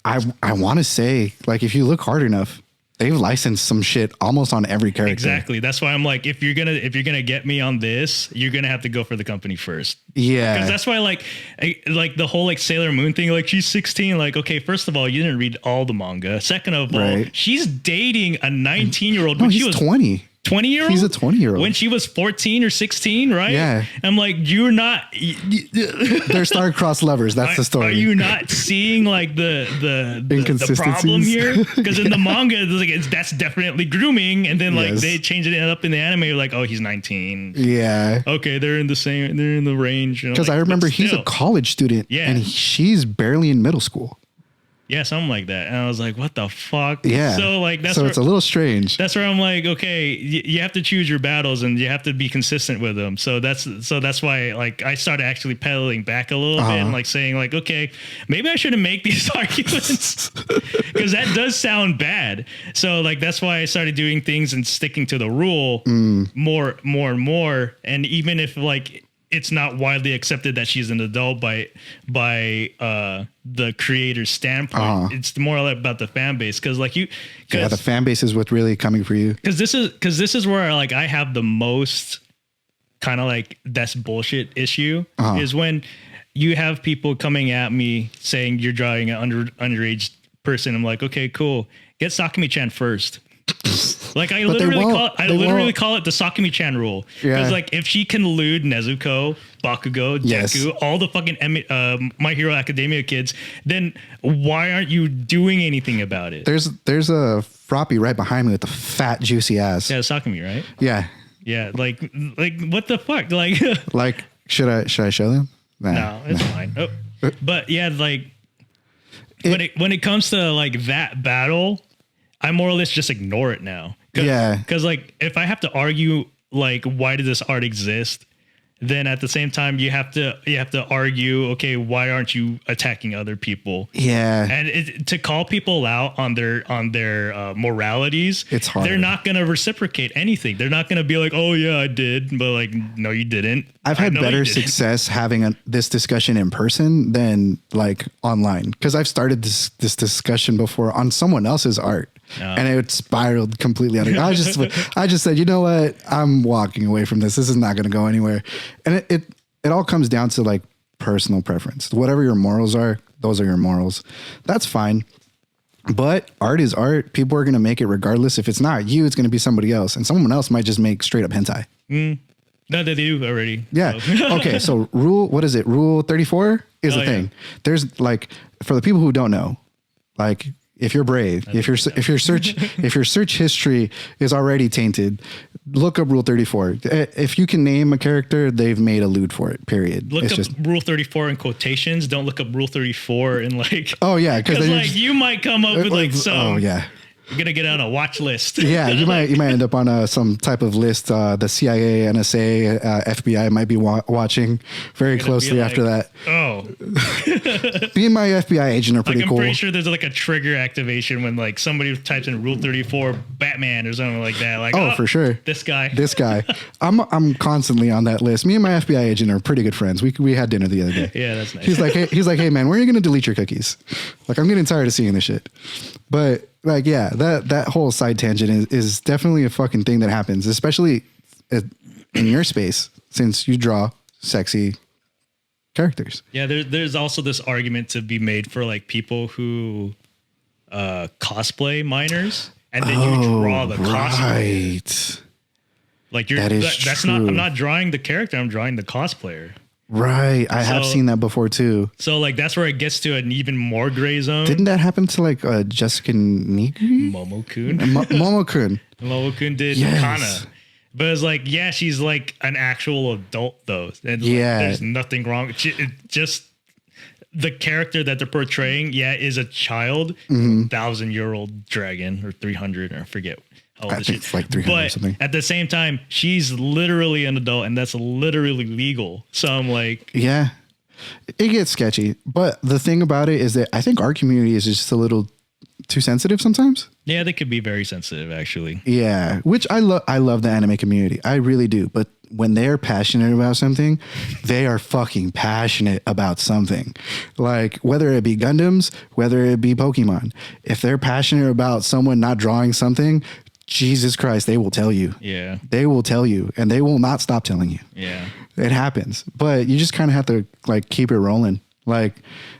I want to say, like, if you look hard enough, they've licensed some shit almost on every character. Exactly. That's why I'm like, if you're gonna get me on this, you're gonna have to go for the company first. Yeah. Because that's why like the whole like Sailor Moon thing, like she's 16. Like, okay, first of all, you didn't read all the manga. Second of all, she's dating a 19-year-old. No, he's 20. 20-year-old? He's a 20-year-old. When she was 14 or 16, right? Yeah. I'm like, you're not. They're star-crossed lovers. That's the story. Are you not seeing like the problem here? Because in the manga, that's definitely grooming, and then like they change it up in the anime, like, oh, he's 19. Yeah. Okay, they're in the range. Because I remember he's a college student, and she's barely in middle school. Yeah, something like that. And I was like, what the fuck? Yeah. So like it's a little strange. That's where I'm like, okay, you have to choose your battles and you have to be consistent with them. So that's why like I started actually pedaling back a little bit and like saying like, okay, maybe I shouldn't make these arguments because that does sound bad. So like that's why I started doing things and sticking to the rule more and more. And even if like it's not widely accepted that she's an adult by the creator's standpoint. It's more about the fan base, because like the fan base is what's really coming for you. Because this is where like I have the most kind of like that's bullshit issue is when you have people coming at me saying you're drawing an underage person. I'm like, okay, cool. Get Sakumi-chan first. Like I literally call it the Sakumi-chan rule. Because like if she can lewd Nezuko, Bakugo, Deku, all the fucking My Hero Academia kids, then why aren't you doing anything about it? There's a Froppy right behind me with the fat juicy ass. Yeah, Sakumi, right? Yeah. Yeah, like what the fuck? Like like should I show them? No, it's fine. Oh. But yeah, like when it comes to like that battle, I more or less just ignore it now. Because like if I have to argue like, why did this art exist? Then at the same time, you have to argue, okay, why aren't you attacking other people? Yeah. And to call people out on their moralities, It's hard. They're not going to reciprocate anything. They're not going to be like, oh yeah, I did, but like, no, you didn't. I've had better success having this discussion in person than like online, because I've started this discussion before on someone else's art. And it spiraled completely. I just said, you know what? I'm walking away from this. This is not going to go anywhere. And it all comes down to like personal preference. Whatever your morals are, those are your morals. That's fine. But art is art. People are going to make it regardless. If it's not you, it's going to be somebody else. And someone else might just make straight up hentai. No, they do already. Yeah. So. Okay. So Rule 34 is a thing. There's like, for the people who don't know, like, if you're brave, if your search history is already tainted, look up Rule 34. If you can name a character, they've made a lewd for it. Period. Look up Rule 34 in quotations. Don't look up Rule 34 in like. Oh yeah, because like you might come up with like some. Oh yeah. You're gonna get on a watch list. Yeah, you might end up on some type of list. The CIA, NSA, FBI might be watching very closely like, after that. Oh, me and my FBI agent are pretty cool. I'm pretty sure there's like a trigger activation when like somebody types in Rule 34 Batman or something like that. Like, oh, for sure, this guy. I'm constantly on that list. Me and my FBI agent are pretty good friends. We had dinner the other day. Yeah, that's nice. He's like, hey man, when are you gonna delete your cookies? Like, I'm getting tired of seeing this shit. But like, yeah, that whole side tangent is definitely a fucking thing that happens, especially in your space, since you draw sexy characters. Yeah, there's also this argument to be made for like people who cosplay minors, and then you draw the cosplay. Right. Like that's true. I'm not drawing the character, I'm drawing the cosplayer. Right. I have seen that before too. So like that's where it gets to an even more gray zone. Didn't that happen to like Jessica Nigri? Momo-kun. Momo-kun. Momo-kun did Kana. But it's like, yeah, she's like an actual adult though. And yeah. Like, there's nothing wrong. Just the character that they're portraying, is a child, 1,000-year-old dragon or 300, or I forget. I think it's like 300 or something. At the same time, she's literally an adult, and that's literally legal. So I'm like, yeah, it gets sketchy. But the thing about it is that I think our community is just a little too sensitive sometimes. Yeah, they could be very sensitive, actually. Yeah, which I love the anime community. I really do. But when they're passionate about something, they are fucking passionate about something. Like whether it be Gundams, whether it be Pokemon. If they're passionate about someone not drawing something, Jesus Christ, they will tell you. Yeah. They will tell you, and they will not stop telling you. Yeah. It happens. But you just kind of have to like keep it rolling. Like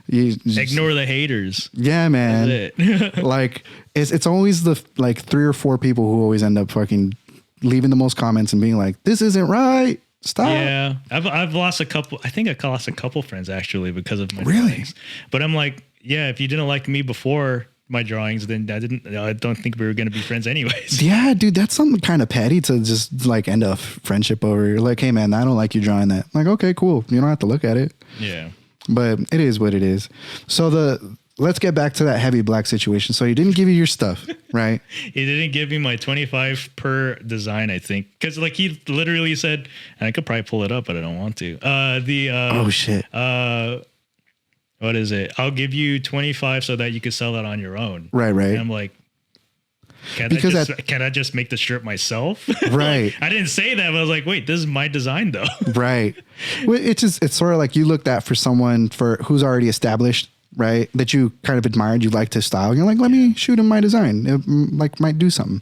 you just ignore the haters. Yeah, man. That's it. Like it's always the like 3 or 4 people who always end up fucking leaving the most comments and being like, this isn't right. Stop. Yeah. I've lost a couple. I think I lost a couple friends actually because of my drawings. But I'm like, yeah, if you didn't like me before my drawings, then I don't think we were going to be friends anyways. Yeah, dude, that's something kind of petty to just like end a friendship over. You're like, hey man, I don't like you drawing that. I'm like, okay, cool. You don't have to look at it. Yeah. But it is what it is. So let's get back to that heavy black situation. So he didn't give you your stuff, right? He didn't give me my 25 per design, I think. Because like he literally said, and I could probably pull it up, but I don't want to. Oh shit. What is it? I'll give you 25 so that you can sell it on your own. Right. And I'm like, can I just make the shirt myself? Right. Like, I didn't say that, but I was like, wait, this is my design though. Right. Well, it's sort of like you looked at for someone who's already established, right? That you kind of admired, you liked his style. And you're like, let me shoot him my design. It might do something.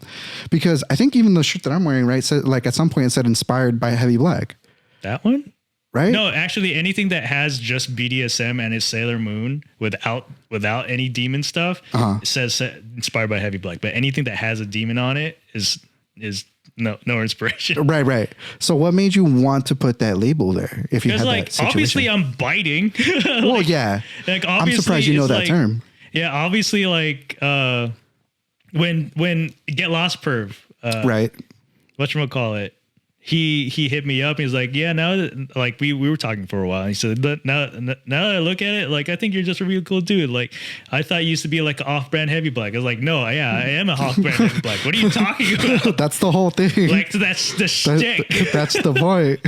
Because I think even the shirt that I'm wearing, right, said like at some point it said inspired by Heavy Black. That one? Right? No, actually, anything that has just BDSM and is Sailor Moon without any demon stuff says inspired by Heavy Black. But anything that has a demon on it is no inspiration. Right. So what made you want to put that label there? If you had like that situation? Obviously I'm biting. Well, yeah. Like I'm surprised you know that term. Yeah, obviously, like when Get Lost Perv. Right. Whatchamacallit? he hit me up. He was like, yeah, now that, like we were talking for a while. He said, now that I look at it, like I think you're just a real cool dude. Like I thought you used to be like an off-brand heavy black. I was like, no, yeah, I am a off-brand heavy black. What are you talking about? That's the whole thing. Like that's the shtick. That's the point.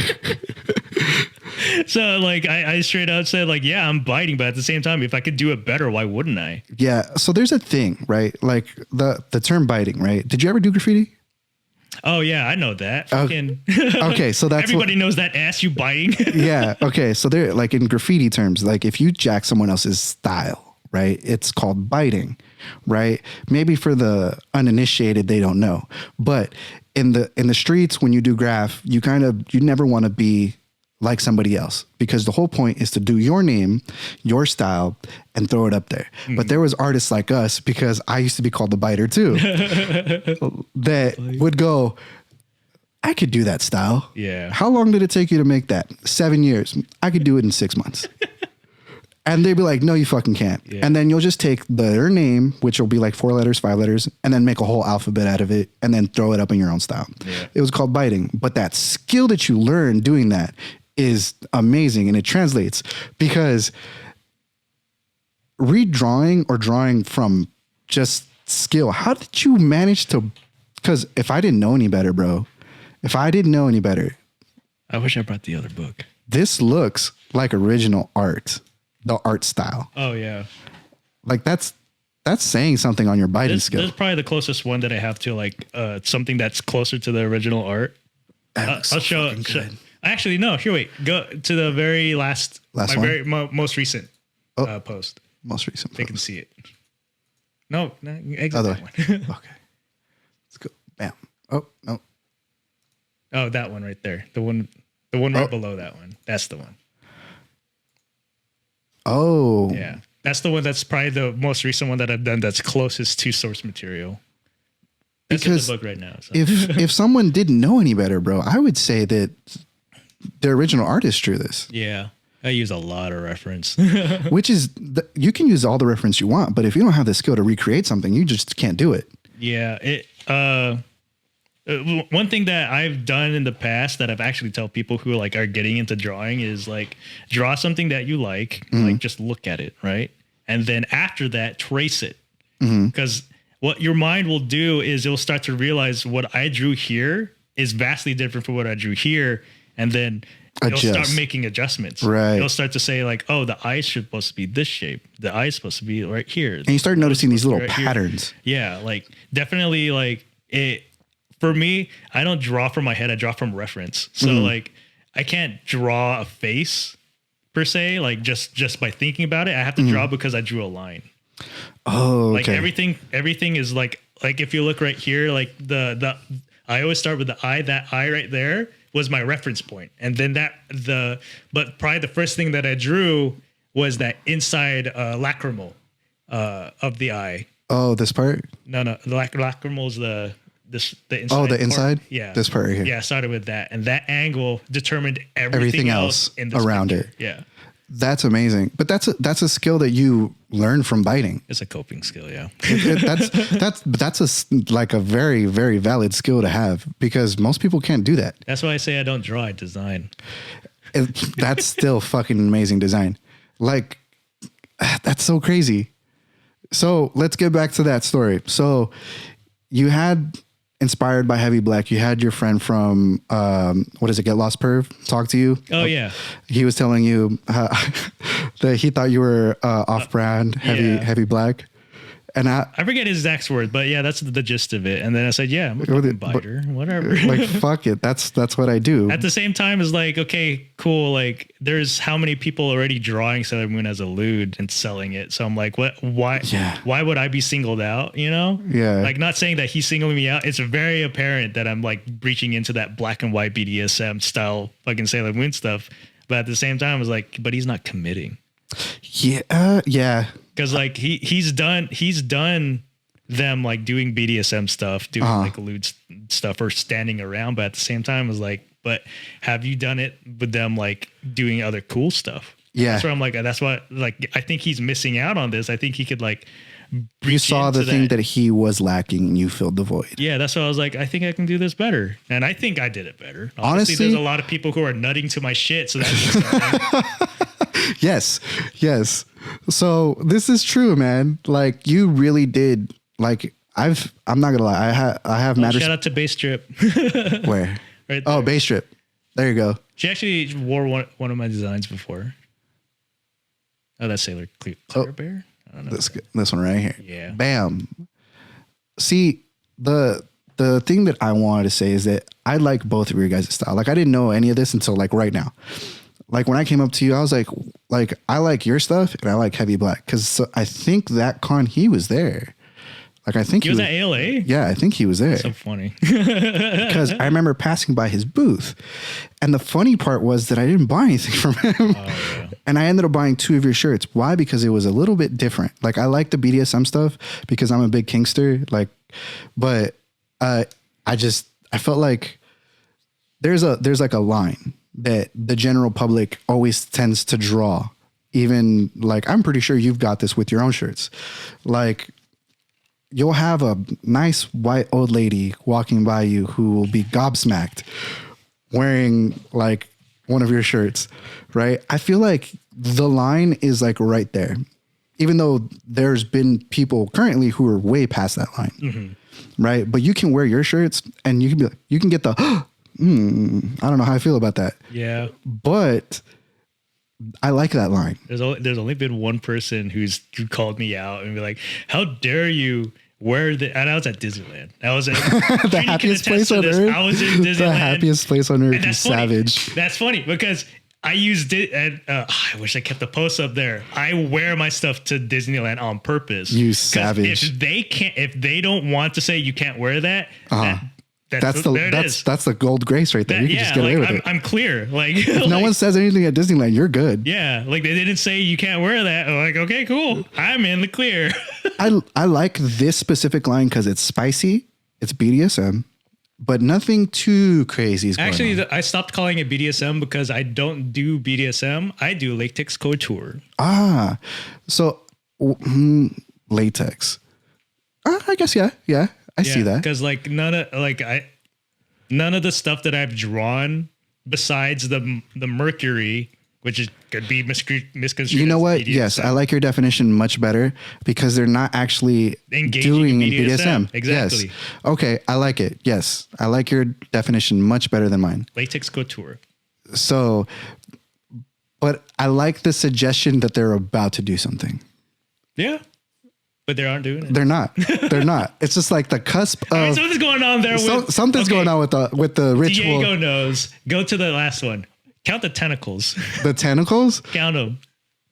So like I straight out said like, yeah, I'm biting, but at the same time, if I could do it better, why wouldn't I? Yeah. So there's a thing, right? Like the term biting, right? Did you ever do graffiti? Oh yeah, I know that. Okay, so that's everybody knows that ass you biting. Yeah. Okay. So they're like in graffiti terms, like if you jack someone else's style, right? It's called biting, right? Maybe for the uninitiated, they don't know, but in the streets, when you do graph, you never want to be like somebody else, because the whole point is to do your name, your style, and throw it up there. Mm. But there was artists like us, because I used to be called the biter too, that would go, I could do that style. Yeah. How long did it take you to make that? 7 years. I could do it in 6 months. And they'd be like, no, you fucking can't. Yeah. And then you'll just take their name, which will be like 4 letters, 5 letters, and then make a whole alphabet out of it and then throw it up in your own style. Yeah. It was called biting. But that skill that you learn doing that is amazing, and it translates, because redrawing or drawing from just skill, how did you manage to, because if I didn't know any better, bro, I wish I brought the other book. This looks like original art, the art style. Oh yeah. Like that's saying something on your biting skill. That's probably the closest one that I have to like something that's closer to the original art. I'll show. Actually, no. Here, wait. Go to the very last one? Most recent post. Most recent. They can see it. No, exit other that way. one. Okay. Let's go. Bam. Oh no. Oh, that one right there. The one right below that one. That's the one. Oh. Yeah. That's the one that's probably the most recent one that I've done that's closest to source material. That's in the book right now. So. If someone didn't know any better, bro, I would say that the original artist drew this. Yeah. I use a lot of reference. Which is, you can use all the reference you want, but if you don't have the skill to recreate something, you just can't do it. Yeah. One thing that I've done in the past that I've actually tell people who like are getting into drawing is like draw something that you like just look at it, right? And then after that, trace it. Because what your mind will do is it'll start to realize what I drew here is vastly different from what I drew here. And then it'll start making adjustments. Right. It'll start to say like, oh, the eye is supposed to be this shape. The eye is supposed to be right here. And you start noticing these little patterns. Here. Yeah. Like definitely like it, for me, I don't draw from my head. I draw from reference. So like I can't draw a face per se, like just by thinking about it. I have to draw because I drew a line. Oh, like everything is like if you look right here, like the I always start with the eye. That eye right there was my reference point, and then but probably the first thing that I drew was that inside lacrimal of the eye. Oh, this part? No, the lacrimal is the inside. Oh, the inside? Part. Yeah, this part right here. Yeah, I started with that, and that angle determined everything else in the around picture. it. Yeah. That's amazing. But that's a skill that you learn from biting. It's a coping skill, yeah. That's a very, very valid skill to have, because most people can't do that. That's why I say I don't draw, I design. That's still fucking amazing design. Like, that's so crazy. So let's get back to that story. So you had, inspired by Heavy Black, you had your friend from Get Lost Perv talk to you. Oh yeah, he was telling you that he thought you were off-brand Heavy Black, and I forget his exact words, but yeah, that's the gist of it. And then I said, yeah, I'm a fucking biter, whatever. Like fuck it, that's what I do. At the same time, it's like, okay, cool. Like there's how many people already drawing Sailor Moon as a lewd and selling it. So I'm like, what? Why? Yeah. Why would I be singled out? You know? Yeah. Like not saying that he's singling me out. It's very apparent that I'm like breaching into that black and white BDSM style fucking Sailor Moon stuff. But at the same time, I was like, but he's not committing. Yeah. Yeah. Because like he's done them like doing BDSM stuff, doing like lewd stuff or standing around. But at the same time, I was like, but have you done it with them like doing other cool stuff? Yeah. That's where I'm like, that's what, like, I think he's missing out on this. I think he could like You saw the into thing that he was lacking and you filled the void. Yeah, that's why I was like, I think I can do this better. And I think I did it better. Honestly, there's a lot of people who are nutting to my shit. So that's yes. So this is true, man. Like you really did. Like I'm not gonna lie. I have matters. Shout out to Bass Strip. Where? Right there. Oh, Bass Strip. There you go. She actually wore one of my designs before. Oh, that's Sailor Clear Bear? I don't know. This one right here. Yeah. Bam. See, the thing that I wanted to say is that I like both of your guys' style. Like I didn't know any of this until like right now. Like when I came up to you, I was like I like your stuff and I like Heavy Black because I think that con he was there. Like I think he was at ALA. Yeah, I think he was there. So funny because I remember passing by his booth, and the funny part was that I didn't buy anything from him, and I ended up buying 2 of your shirts. Why? Because it was a little bit different. Like I like the BDSM stuff because I'm a big Kingster. Like, but I felt like there's like a line that the general public always tends to draw. Even like I'm pretty sure you've got this with your own shirts, like. You'll have a nice white old lady walking by you who will be gobsmacked wearing like one of your shirts, right? I feel like the line is like right there, even though there's been people currently who are way past that line, right? But you can wear your shirts and you can be like, you can get the, I don't know how I feel about that. Yeah. But I like that line. There's only been one person who called me out and be like, how dare you wear the, and I was at Disneyland. I was at the happiest place on earth. I was in Disneyland. The happiest place on earth. You savage. That's funny because I used it and I wish I kept the post up there. I wear my stuff to Disneyland on purpose. You savage. If they don't want to say you can't wear that, that's the gold grace right there. You can just get away with it. I'm clear. Like if no one says anything at Disneyland, you're good. Yeah, like they didn't say you can't wear that. I'm like, okay, cool. I'm in the clear. I like this specific line because it's spicy. It's BDSM, but nothing too crazy is going on. I stopped calling it BDSM because I don't do BDSM. I do latex couture. So latex. I guess yeah. I see that because like none of the stuff that I've drawn besides the mercury, which could be misconstrued. You know what? Yes, I like your definition much better because they're not actually doing in BDSM. Exactly. Yes. Okay, I like it. Yes, I like your definition much better than mine. Latex couture. So, but I like the suggestion that they're about to do something. Yeah. But they aren't doing it. They're not. They're not. It's just like the cusp of. I mean, something's going on there. Something's going on with the ritual. Diego knows. Go to the last one. Count the tentacles. The tentacles? Count them.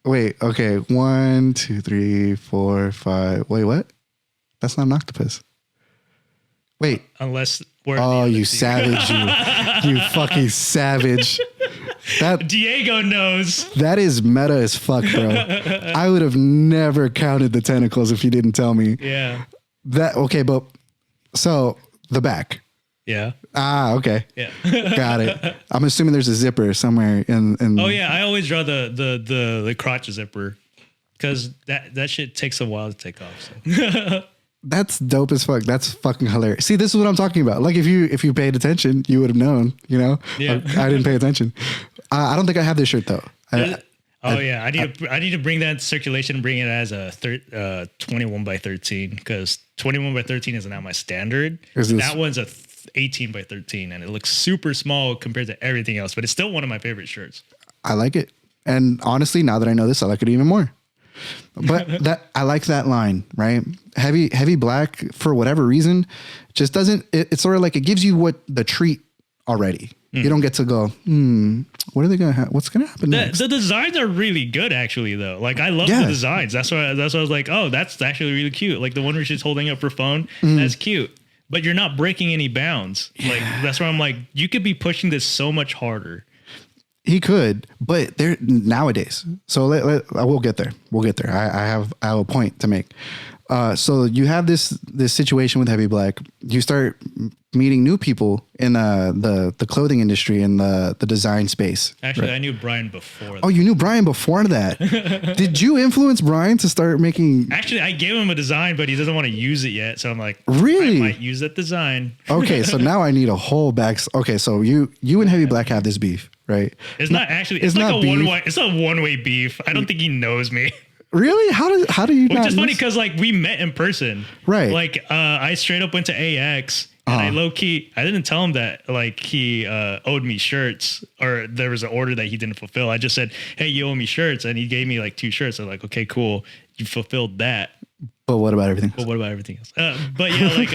Wait. Okay. 1, 2, 3, 4, 5. Wait. What? That's not an octopus. Wait. Unless we're. Oh, you savage! You fucking savage. That Diego knows. That is meta as fuck, bro. I would have never counted the tentacles if you didn't tell me. Yeah. Okay, but so the back. Yeah. Okay. Yeah. Got it. I'm assuming there's a zipper somewhere in. Oh yeah, I always draw the crotch zipper because that shit takes a while to take off. So. That's dope as fuck. That's fucking hilarious. See, this is what I'm talking about. Like if you paid attention, you would have known, you know? Yeah. Like, I didn't pay attention. I don't think I have this shirt though. I need to bring that circulation and bring it as a 21 by 13 because 21 by 13 is not my standard. That one's a 18 by 13 and it looks super small compared to everything else, but it's still one of my favorite shirts. I like it. And honestly, now that I know this, I like it even more. But I like that line, right? Heavy black for whatever reason just doesn't. It's sort of like it gives you what the treat already. You don't get to go. What are they gonna? What's gonna happen next? The designs are really good, actually. Though, like I love the designs. That's why I was like, oh, that's actually really cute. Like the one where she's holding up her phone. That's cute. But you're not breaking any bounds. Like that's why I'm like, you could be pushing this so much harder. He could, but they're nowadays. So we'll get there. We'll get there. I have a point to make. So you have this situation with Heavy Black. You start meeting new people in the clothing industry and the design space. Actually, right? I knew Brian before that. Oh, you knew Brian before that. Did you influence Brian to start making? Actually, I gave him a design, but he doesn't want to use it yet. So I'm like, really? I might use that design. Okay, so now I need a whole back. Okay, so you and Heavy Black have this beef, right? It's not actually. It's like a one-way. It's a one-way beef. I don't think he knows me. Really? How do you? Which is funny because like we met in person, right? Like I straight up went to AX. And I low key, I didn't tell him that like he owed me shirts or there was an order that he didn't fulfill. I just said, "Hey, you owe me shirts," and he gave me like 2 shirts. I'm like, "Okay, cool, you fulfilled that." But what about everything? But what about everything else? But yeah, like,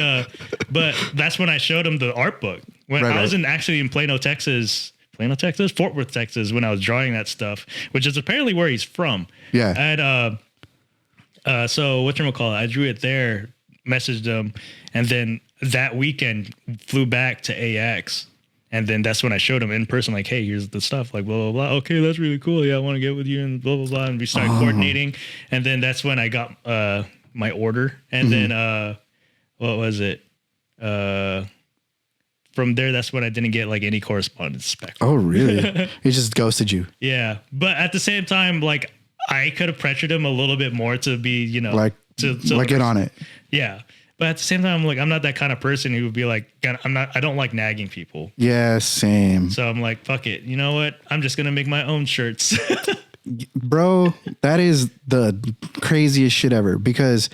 but that's when I showed him the art book when I was actually in Plano, Texas, Fort Worth, Texas, when I was drawing that stuff, which is apparently where he's from. Yeah. And so whatchamacallit, I drew it there, messaged him, and then that weekend flew back to AX. And then that's when I showed him in person, like, hey, here's the stuff, like, blah, blah, blah. Okay, that's really cool. Yeah, I want to get with you and blah, blah, blah. And we started coordinating. And then that's when I got my order. And then, what was it? From there, that's when I didn't get like any correspondence back. Oh, really? He just ghosted you. Yeah. But at the same time, like, I could have pressured him a little bit more to be, you know, like get on it. Yeah. But at the same time, like, I'm not that kind of person who would be like, I don't like nagging people. Yeah, same. So I'm like, fuck it. You know what? I'm just going to make my own shirts. Bro, that is the craziest shit ever. Because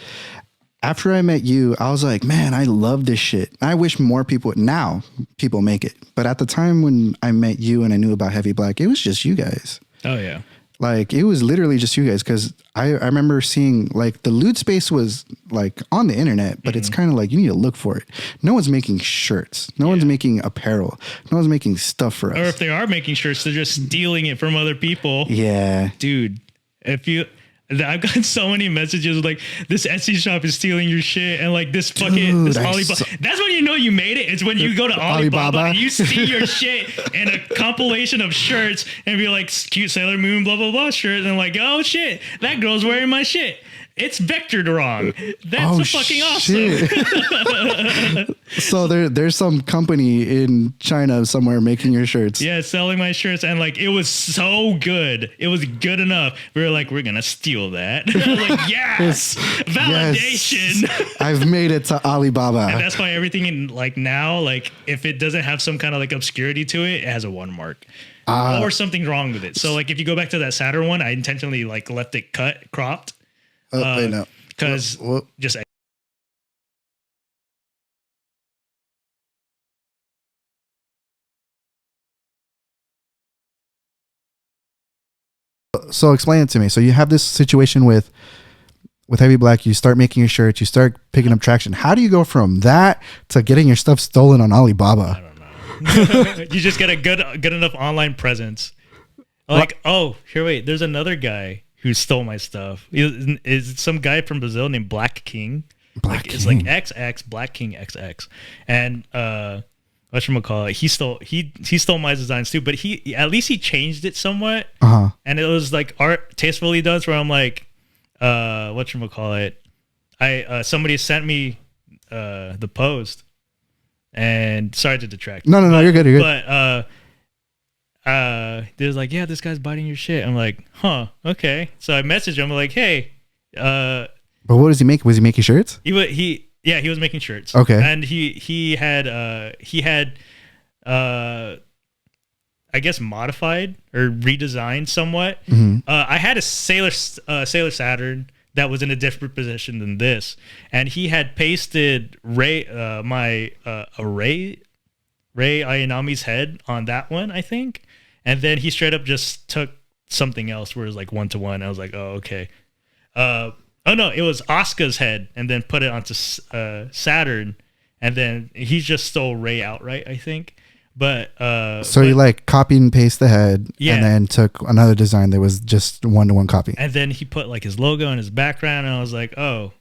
after I met you, I was like, man, I love this shit. I wish more people, now people make it. But at the time when I met you and I knew about Heavy Black, it was just you guys. Oh, yeah. Like, it was literally just you guys, because I remember seeing, like, the loot space was, like, on the internet, but it's kind of like, you need to look for it. No one's making shirts. No one's making apparel. No one's making stuff for us. Or if they are making shirts, they're just stealing it from other people. Yeah. Dude, I've gotten so many messages like, this Etsy shop is stealing your shit, and like this fucking this Alibaba. That's when you know you made it. It's when you go to Alibaba and you see your shit in a compilation of shirts and be like, cute Sailor Moon, blah blah blah shirt, and like, oh shit, that girl's wearing my shit. It's vectored wrong. That's fucking awesome. So there's some company in China somewhere making your shirts. Yeah, selling my shirts, and like it was so good. It was good enough. We were like, we're gonna steal that. Like, yes, validation. Yes. I've made it to Alibaba. And that's why everything in like now, like if it doesn't have some kind of like obscurity to it, it has a watermark. Or something's wrong with it. So like if you go back to that Saturn one, I intentionally like left it cropped. No. Because just so explain it to me. So you have this situation with Heavy Black. You start making your shirts. You start picking up traction. How do you go from that to getting your stuff stolen on Alibaba? I don't know. You just get a good enough online presence. Like, wait, there's another guy who stole my stuff. Is some guy from Brazil named Black King. It's like XX, Black King XX. And whatchamacallit, he stole my designs too, but he at least he changed it somewhat. And it was like art tastefully done, where I'm like, whatchamacallit, somebody sent me the post, and sorry to detract. No, you're good. But there's like, yeah, this guy's biting your shit. I'm like, huh, okay. So I messaged him, I'm like, hey, but what does he make? Was he making shirts? He was making shirts. Okay. And he had I guess modified or redesigned somewhat. I had a Sailor Saturn that was in a different position than this, and he had pasted Ray Ayanami's head on that one, I think. And then he straight up just took something else where it was like 1-to-1. I was like, oh, okay. Oh no, it was Asuka's head, and then put it onto Saturn, and then he just stole Ray outright, I think. But you like copy and paste the head, and then took another design that was just 1-to-1 copy. And then he put like his logo in his background, and I was like, oh,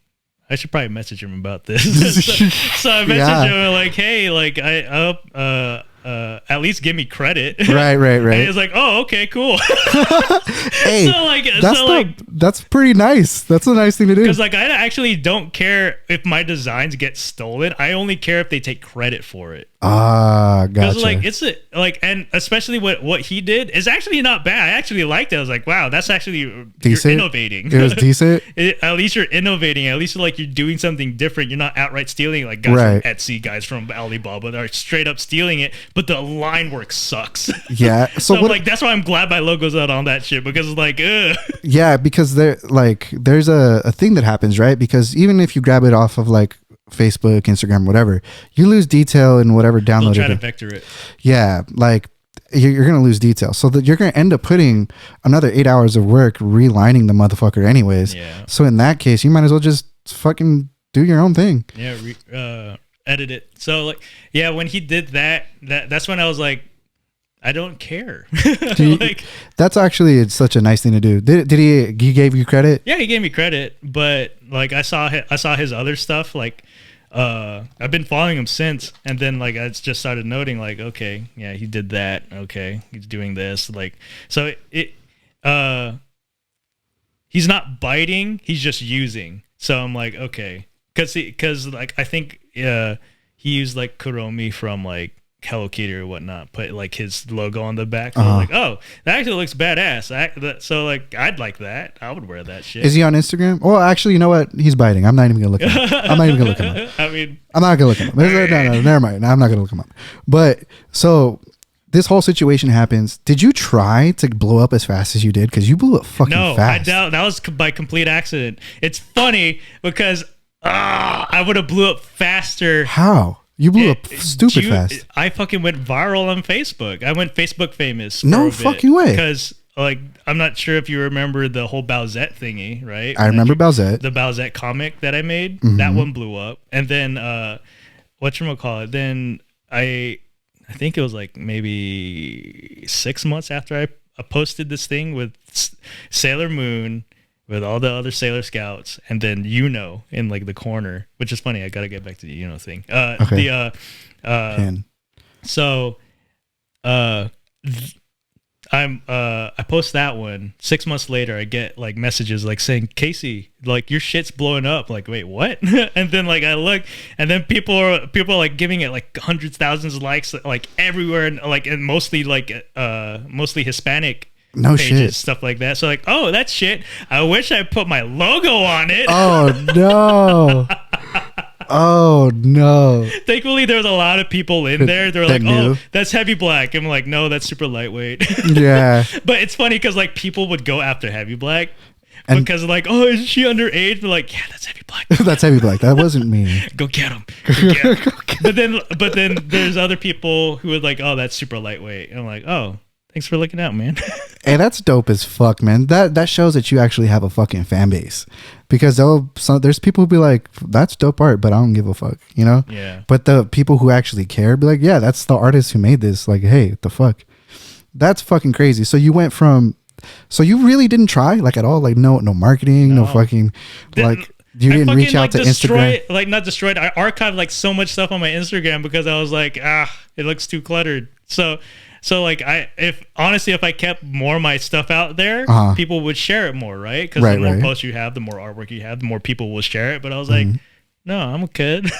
I should probably message him about this. so I messaged him like, hey, like at least give me credit. Right. And it's like, oh, okay, cool. Hey, that's pretty nice. That's a nice thing to do. Because like I actually don't care if my designs get stolen. I only care if they take credit for it. Gotcha. Because like and especially what he did is actually not bad. I actually liked it. I was like, wow, that's actually decent. You're innovating. It was decent. At least you're innovating. At least like you're doing something different. You're not outright stealing like guys from Etsy, guys from Alibaba that are straight up stealing it. But the line work sucks. Yeah. So like that's why I'm glad my logo's out on that shit, because it's like, ugh. Yeah, because there's a thing that happens, right? Because even if you grab it off of like Facebook, Instagram, whatever, you lose detail in whatever downloaded. They'll try to vector it. Yeah, like you're gonna lose detail, so that you're gonna end up putting another 8 hours of work relining the motherfucker, anyways. Yeah. So in that case, you might as well just fucking do your own thing. Yeah. Edit it. So like, yeah, when he did that's when I was like, I don't care. Like, that's actually such a nice thing to do. Did he gave you credit? Yeah, he gave me credit, but like I saw his other stuff. Like, I've been following him since, and then like I just started noting like, okay, yeah, he did that. Okay, he's doing this. Like, so he's not biting. He's just using. So I'm like, okay, because like I think he used like Kuromi from like Hello Kitty or whatnot, put like his logo on the back. So I was like, oh, that actually looks badass. So like, I'd like that. I would wear that shit. Is he on Instagram? Well, actually, you know what? He's biting. I'm not even gonna look him up. I'm not even gonna look him up. I mean, I'm not gonna look him up. No, never mind. I'm not gonna look him up. But so this whole situation happens. Did you try to blow up as fast as you did? Because you blew up fucking fast. I doubt that was by complete accident. It's funny because I would have blew up faster. How? You blew up stupid fast. I fucking went viral on Facebook. I went Facebook famous. No fucking way. Because like, I'm not sure if you remember the whole Bowsette thingy, right? I remember Bowsette. The Bowsette comic that I made. Mm-hmm. That one blew up. And then whatchamacallit? Then I think it was like maybe 6 months after I posted this thing with Sailor Moon, with all the other Sailor Scouts, and then in like the corner, which is funny. I gotta get back to the thing. Okay. So I post that one. 6 months later, I get like messages like saying, Casey, like your shit's blowing up. Like, wait, what? And then like I look, and then people are like giving it like hundreds, thousands of likes like everywhere, and like and mostly Hispanic. No pages, shit. Stuff like that. So like, oh, that's shit. I wish I put my logo on it. Oh no. Oh no. Thankfully there's a lot of people in there. They're like, oh, that's Heavy Black. I'm like, no, that's Super Lightweight. Yeah. But it's funny because like people would go after Heavy Black because like, oh, is she underage? But like, yeah, that's Heavy Black. That's Heavy Black. That wasn't me. Go get him. But then there's other people who would like, oh, that's Super Lightweight. And I'm like, oh, thanks for looking out, man. Hey, that's dope as fuck, man. That shows that you actually have a fucking fan base, because there's people who be like, that's dope art, but I don't give a fuck, you know? Yeah. But the people who actually care be like, yeah, that's the artist who made this. Like, hey, what the fuck? That's fucking crazy. So you went from, so you really didn't try like at all? Like no marketing, no fucking like. You didn't reach out to Instagram? Like, not destroyed. I archived like so much stuff on my Instagram because I was like, it looks too cluttered. So like if I kept more of my stuff out there, people would share it more, right? Because the more posts you have, the more artwork you have, the more people will share it. But I was like, no, I'm good.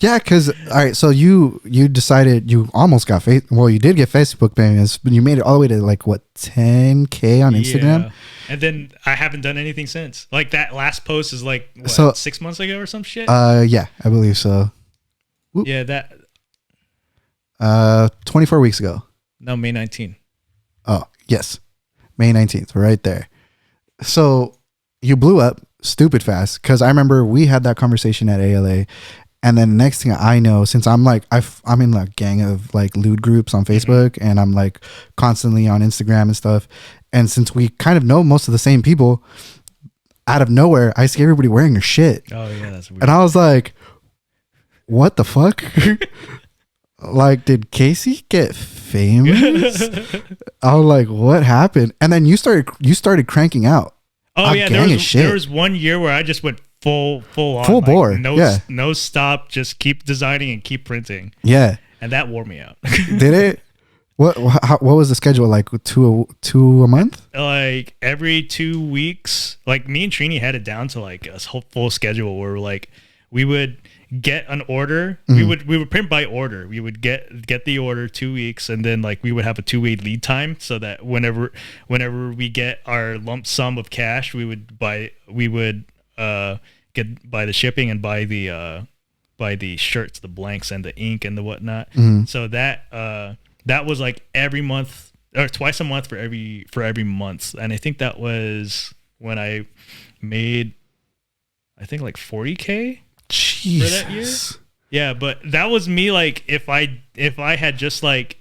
Yeah, because all right, so you decided you almost got you did get Facebook famous, but you made it all the way to like what, 10K on Instagram? Yeah. And then I haven't done anything since. Like that last post is like 6 months ago or some shit. Yeah, I believe so. Whoop. Yeah, that 24 weeks ago. No, May 19th. Oh, yes. May 19th, right there. So you blew up stupid fast, because I remember we had that conversation at ALA, and then the next thing I know, since I'm like I'm in a gang of like lewd groups on Facebook, and I'm like constantly on Instagram and stuff, and since we kind of know most of the same people, out of nowhere I see everybody wearing your shit. Oh yeah, that's weird. And I was like, what the fuck? Like, did Casey get famous? I was like, what happened? And then you started cranking out. Oh yeah, there was 1 year where I just went full on, full bore. No stop, just keep designing and keep printing. Yeah. and that wore me out. Did it? What was the schedule like? Two a month? Like every 2 weeks. Like me and Trini had it down to like a whole full schedule where like we would get an order. Mm-hmm. We would print by order. We would get the order 2 weeks, and then like we would have a 2-week lead time so that whenever we get our lump sum of cash, we would buy the shipping and buy the shirts, the blanks, and the ink and the whatnot. Mm-hmm. So that was like every month or twice a month for every month, and I think that was when I made, I think like 40K for that year. Yeah, but that was me like if I had just like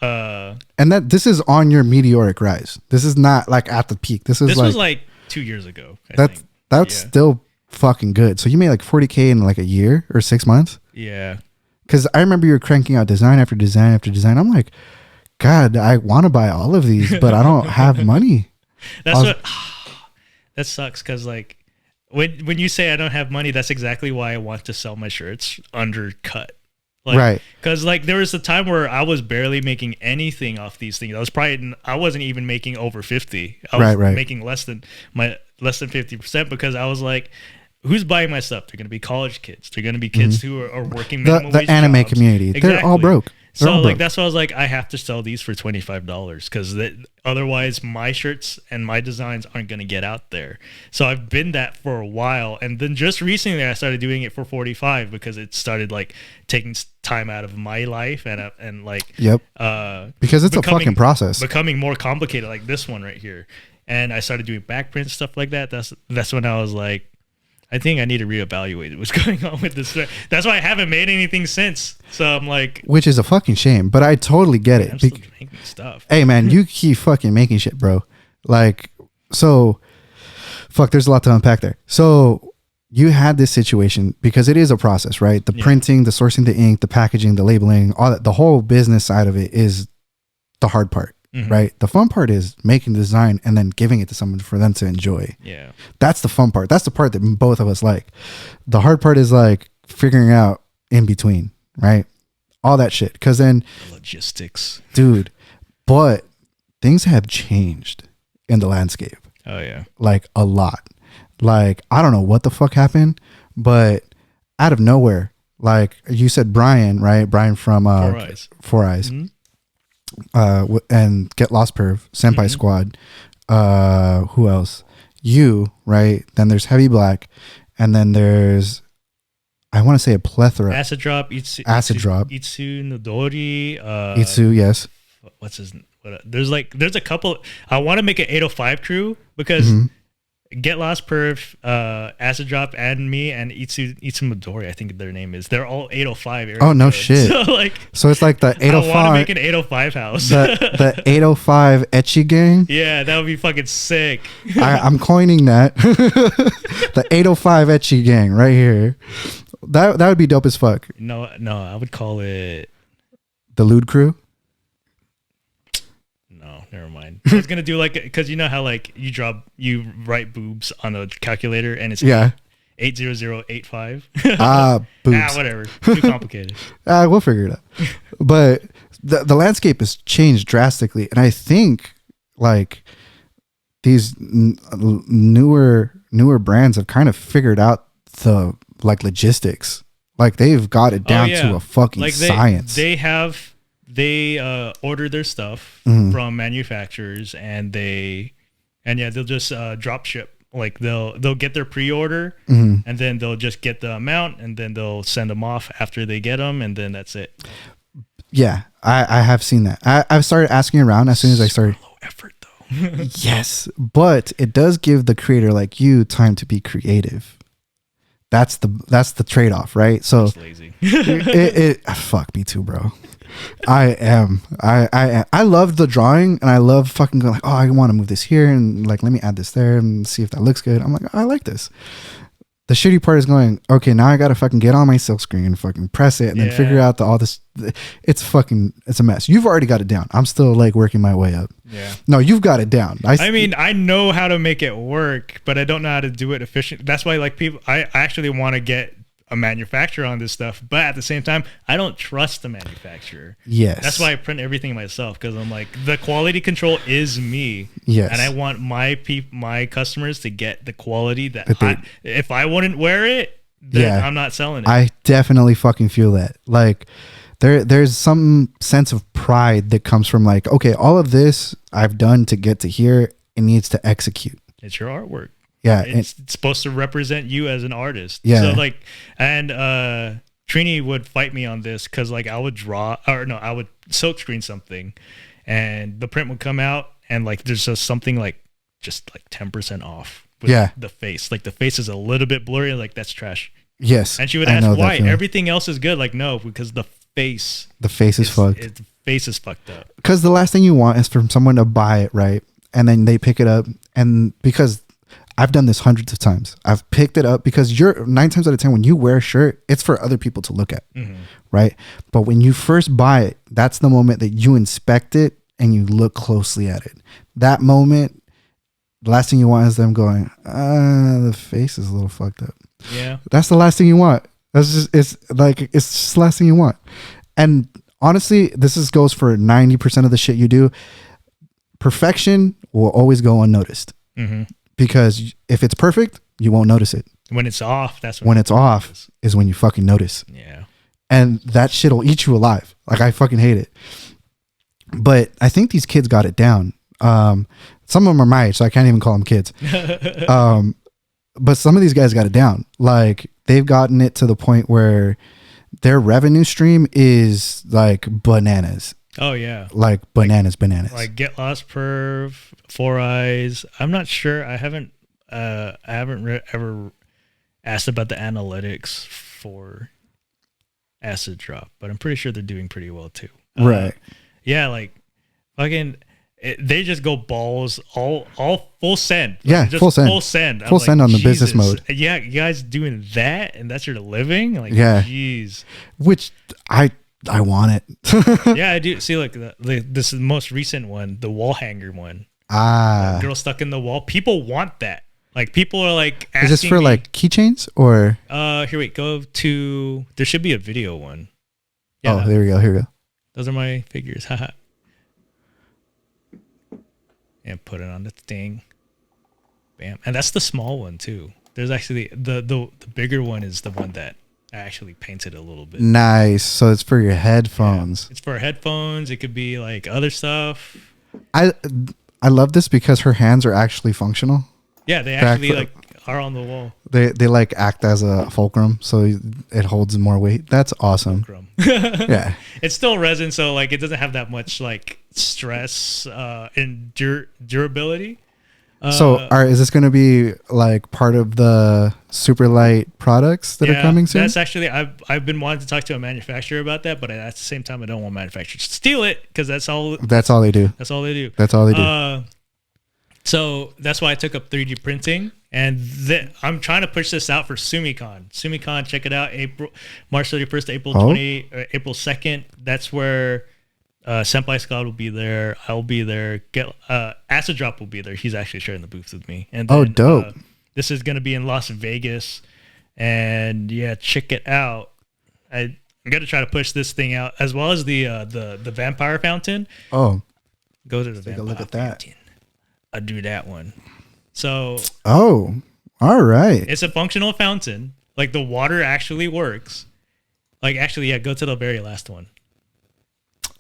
and that this is on your meteoric rise. This is not like at the peak. This was like 2 years ago. That's still fucking good. So you made like 40K in like a year or 6 months? Yeah. Because I remember you were cranking out design after design after design. I'm like, God, I want to buy all of these, but I don't have money. That sucks because like when you say I don't have money, that's exactly why I want to sell my shirts undercut. Like, right. Because like there was a time where I was barely making anything off these things. I wasn't even making over 50. I was making less than 50% because I was like, who's buying my stuff? They're going to be college kids. They're going to be kids who are working minimum wage the anime jobs. community. Exactly. They're all broke. That's why I was like, I have to sell these for $25 because otherwise my shirts and my designs aren't going to get out there. So I've been that for a while. And then just recently I started doing it for 45 because it started like taking time out of my life and like, because it's a fucking process becoming more complicated, like this one right here. And I started doing back print stuff like that. That's when I was like, I think I need to reevaluate what's going on with this. That's why I haven't made anything since. So I'm like, which is a fucking shame, but I totally get it. I'm still making stuff. Hey man, you keep fucking making shit, bro. Like, so fuck, there's a lot to unpack there. So you had this situation because it is a process, right? The printing, the sourcing, the ink, the packaging, the labeling, all that, the whole business side of it is the hard part. Mm-hmm. Right. The fun part is making the design and then giving it to someone for them to enjoy. Yeah. That's the fun part. That's the part that both of us like. The hard part is like figuring out in between, right? All that shit. Cause then logistics, dude, but things have changed in the landscape. Oh yeah. Like a lot. Like, I don't know what the fuck happened, but out of nowhere, like you said, Brian, right? Brian from Four Eyes. Mm-hmm. And Get Lost Perv, Senpai Squad. Who else? You, right? Then there's Heavy Black, and then there's, I want to say a plethora. Acid Drop, Itsu Nodori. Itsu, yes. What's his? There's a couple. I want to make an 805 crew because Get Lost Perf, Acid Drop, and me, and Itsu Midori, I think their name is. They're all 805 area. Oh, no codes. shit. So it's like the 805. I want to make an 805 house. the 805 Ecchi gang. Yeah, that would be fucking sick. I'm coining that. The 805 Ecchi gang right here. That would be dope as fuck. No, I would call it the Lewd Crew. Never mind. I was gonna do like, because you know how like you write boobs on a calculator and it's 80085. Boobs. Whatever. Too complicated. We'll figure it out. But the landscape has changed drastically, and I think like these newer brands have kind of figured out the like logistics. Like they've got it down to a fucking science. They order their stuff from manufacturers and they'll just drop ship. Like they'll get their pre-order and then they'll just get the amount and then they'll send them off after they get them and then that's it. Yeah, I have seen that. I've started asking around as soon as I started. Low effort though. Yes, but it does give the creator like you time to be creative. That's the trade-off, right? So it's lazy. Fuck me too, bro. I love the drawing and I love fucking going like, oh, I want to move this here and like let me add this there and see if that looks good. I'm like, oh, I like this. The shitty part is going, okay, now I gotta fucking get on my silk screen and fucking press it and then figure out all this. It's a mess. You've already got it down. I'm still like working my way up. Yeah. No, you've got it down. I mean, I know how to make it work, but I don't know how to do it efficiently. That's why like I actually want to get a manufacturer on this stuff, but at the same time, I don't trust the manufacturer. Yes. That's why I print everything myself, because I'm like, the quality control is me. Yes. And I want my customers to get the quality that they, if I wouldn't wear it, then I'm not selling it. I definitely fucking feel that. Like there's some sense of pride that comes from like, okay, all of this I've done to get to here, it needs to execute. It's your artwork. Yeah. It's supposed to represent you as an artist. Yeah. So like, and Trini would fight me on this because like I would I would silk screen something and the print would come out and like there's just something like just like 10% off with the face. Like the face is a little bit blurry, like that's trash. Yes. And she would ask why. Everything else is good. Like, no, because the face is fucked. The face is fucked up. Because the last thing you want is for someone to buy it, right? And then they pick it up, and because I've done this hundreds of times. I've picked it up because 9 times out of 10, when you wear a shirt, it's for other people to look at, right? But when you first buy it, that's the moment that you inspect it and you look closely at it. That moment, the last thing you want is them going, the face is a little fucked up. Yeah. That's the last thing you want. It's just the last thing you want. And honestly, goes for 90% of the shit you do. Perfection will always go unnoticed. Because if it's perfect, you won't notice it. When it's off, that's when it's off is when you fucking notice. Yeah. And that shit will eat you alive. Like, I fucking hate it. But I think these kids got it down. Some of them are my age, so I can't even call them kids. But some of these guys got it down. Like, they've gotten it to the point where their revenue stream is like bananas. Oh yeah, like bananas. Like Get Lost Perv, Four Eyes. I'm not sure. I haven't ever asked about the analytics for Acid Drop, but I'm pretty sure they're doing pretty well too. Right. Yeah, like fucking. They just go balls all full send. Yeah, just full send. Full send. Full send on the business mode. Yeah, you guys doing that, and that's your living. Like, yeah, jeez. Which I want it. Yeah, I do. See, like this is the most recent one, the wall hanger one. Girl stuck in the wall. People want that. Like, people are like asking. Is this for like keychains or? Here, wait. Go to. There should be a video one. Yeah. Oh, there we go. Here we go. Those are my figures. Haha. And put it on the thing. Bam. And that's the small one too. There's actually the bigger one is the one that I actually painted a little bit. Nice. So it's for your headphones. Yeah. It's for headphones. It could be like other stuff. I love this because her hands are actually functional. Yeah, they actually like are on the wall. They like act as a fulcrum, so it holds more weight. That's awesome. Fulcrum. Yeah. It's still resin, so like it doesn't have that much like stress and durability. So is this going to be like part of the super light products that are coming soon? That's actually, I've been wanting to talk to a manufacturer about that, but at the same time, I don't want manufacturers to steal it because that's all they do. That's all they do. That's all they do. So that's why I took up 3D printing, and I'm trying to push this out for SumiCon. SumiCon, check it out, March 31st to April April 2nd. That's where Senpai Scott will be there. I'll be there. Acid Drop will be there. He's actually sharing the booth with me. And then, dope. This is going to be in Las Vegas, and yeah, check it out. I'm going to try to push this thing out, as well as the vampire fountain. Oh, go to the take a look at that. Fountain. I'll do that one. So. Oh, all right. It's a functional fountain. Like, the water actually works. Like, actually, yeah, go to the very last one.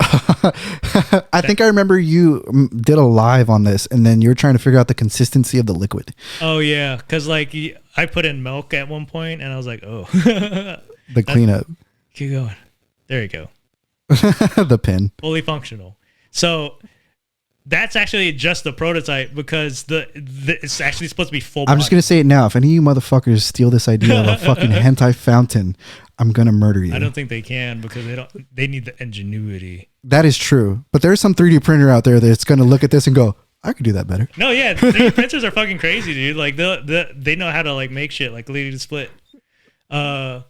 I think I remember you did a live on this, and then you're trying to figure out the consistency of the liquid. Oh yeah, because like I put in milk at one point, and I was like, oh, the cleanup. Keep going. There you go. The pin. Fully functional. So that's actually just the prototype, because it's actually supposed to be full. I'm just gonna say it now. If any of you motherfuckers steal this idea of a fucking hentai fountain, I'm gonna murder you. I don't think they can, because they need the ingenuity. That is true. But there's some 3D printer out there that's gonna look at this and go, I could do that better. No, yeah, 3D printers are fucking crazy, dude. Like they know how to like make shit like Lady to Split. All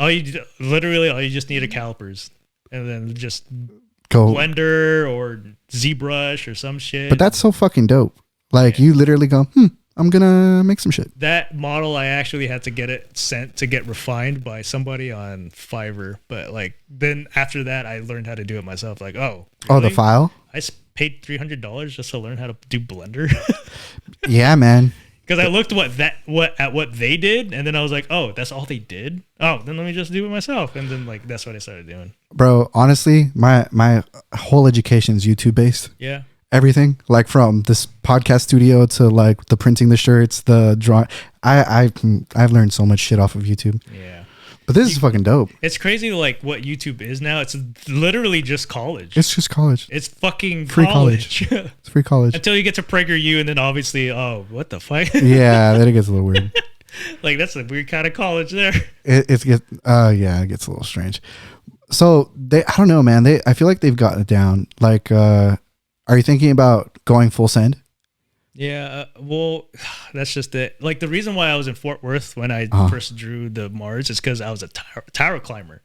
you just need a calipers, and then just blender or ZBrush or some shit. But that's so fucking dope. Like, you literally go, I'm gonna make some shit. That model, I actually had to get it sent to get refined by somebody on Fiverr. But like then after that, I learned how to do it myself. Like, oh, Oh, really? the file? I paid $300 just to learn how to do Blender. Yeah, man. Because I looked at what they did, and then I was like, oh, that's all they did. Oh, then let me just do it myself. And then like that's what I started doing. Bro, honestly, my whole education is YouTube based. Yeah. Everything, like from this podcast studio to like the printing the shirts, the drawing. I've learned so much shit off of YouTube. Yeah. But this is fucking dope. It's crazy like what YouTube is now. It's literally just college. It's just college. It's fucking Free college. It's free college. Until you get to PragerU, and then obviously, oh, what the fuck? Yeah, then it gets a little weird. Like that's a weird kind of college there. It gets it gets a little strange. So I don't know, man. I feel like they've gotten it down. Like, are you thinking about going full send? Yeah, well, that's just it. Like the reason why I was in Fort Worth when I first drew the Mars is because I was a tower climber.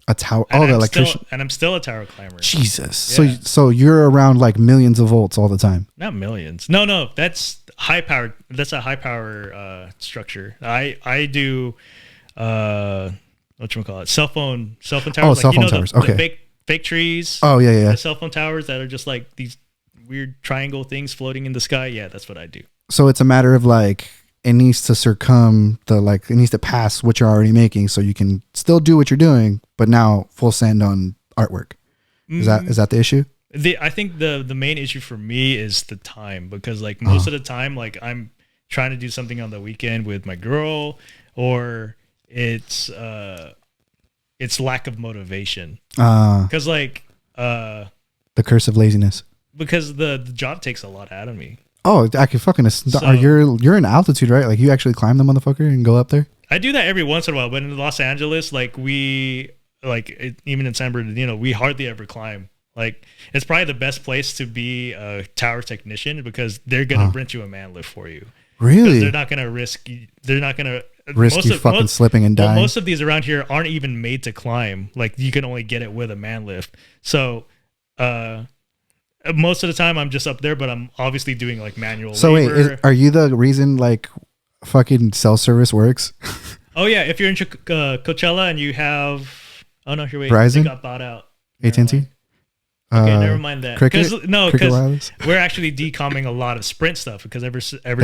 A tower? And the electrician. And I'm still a tower climber. Jesus. Yeah. So you're around like millions of volts all the time. Not millions. No, that's high power. That's a high power structure. I do whatchamacallit, cell phone towers. Oh, cell phone towers. Okay. The fake trees. Oh yeah. The cell phone towers that are just like these weird triangle things floating in the sky. Yeah, that's what I do. So it's a matter of like it needs to it needs to pass what you're already making, so you can still do what you're doing, but now full send on artwork. Is that the issue? I think the main issue for me is the time, because like most of the time, like I'm trying to do something on the weekend with my girl, or it's lack of motivation. Because like the curse of laziness. Because the job takes a lot out of me. Oh, I can fucking. You're in altitude, right? Like you actually climb the motherfucker and go up there. I do that every once in a while, but in Los Angeles, like even in San Bernardino, we hardly ever climb. Like it's probably the best place to be a tower technician, because they're gonna rent you a man lift for you. Really? They're not gonna risk you fucking slipping and dying. Well, most of these around here aren't even made to climb. Like you can only get it with a man lift. So, most of the time I'm just up there, but I'm obviously doing like manual labor. Wait, are you the reason like fucking cell service works? Oh yeah, if you're in Coachella and you have, Verizon? They got bought out. AT&T? Okay, never mind that. Because we're actually decomming a lot of Sprint stuff, because ever since the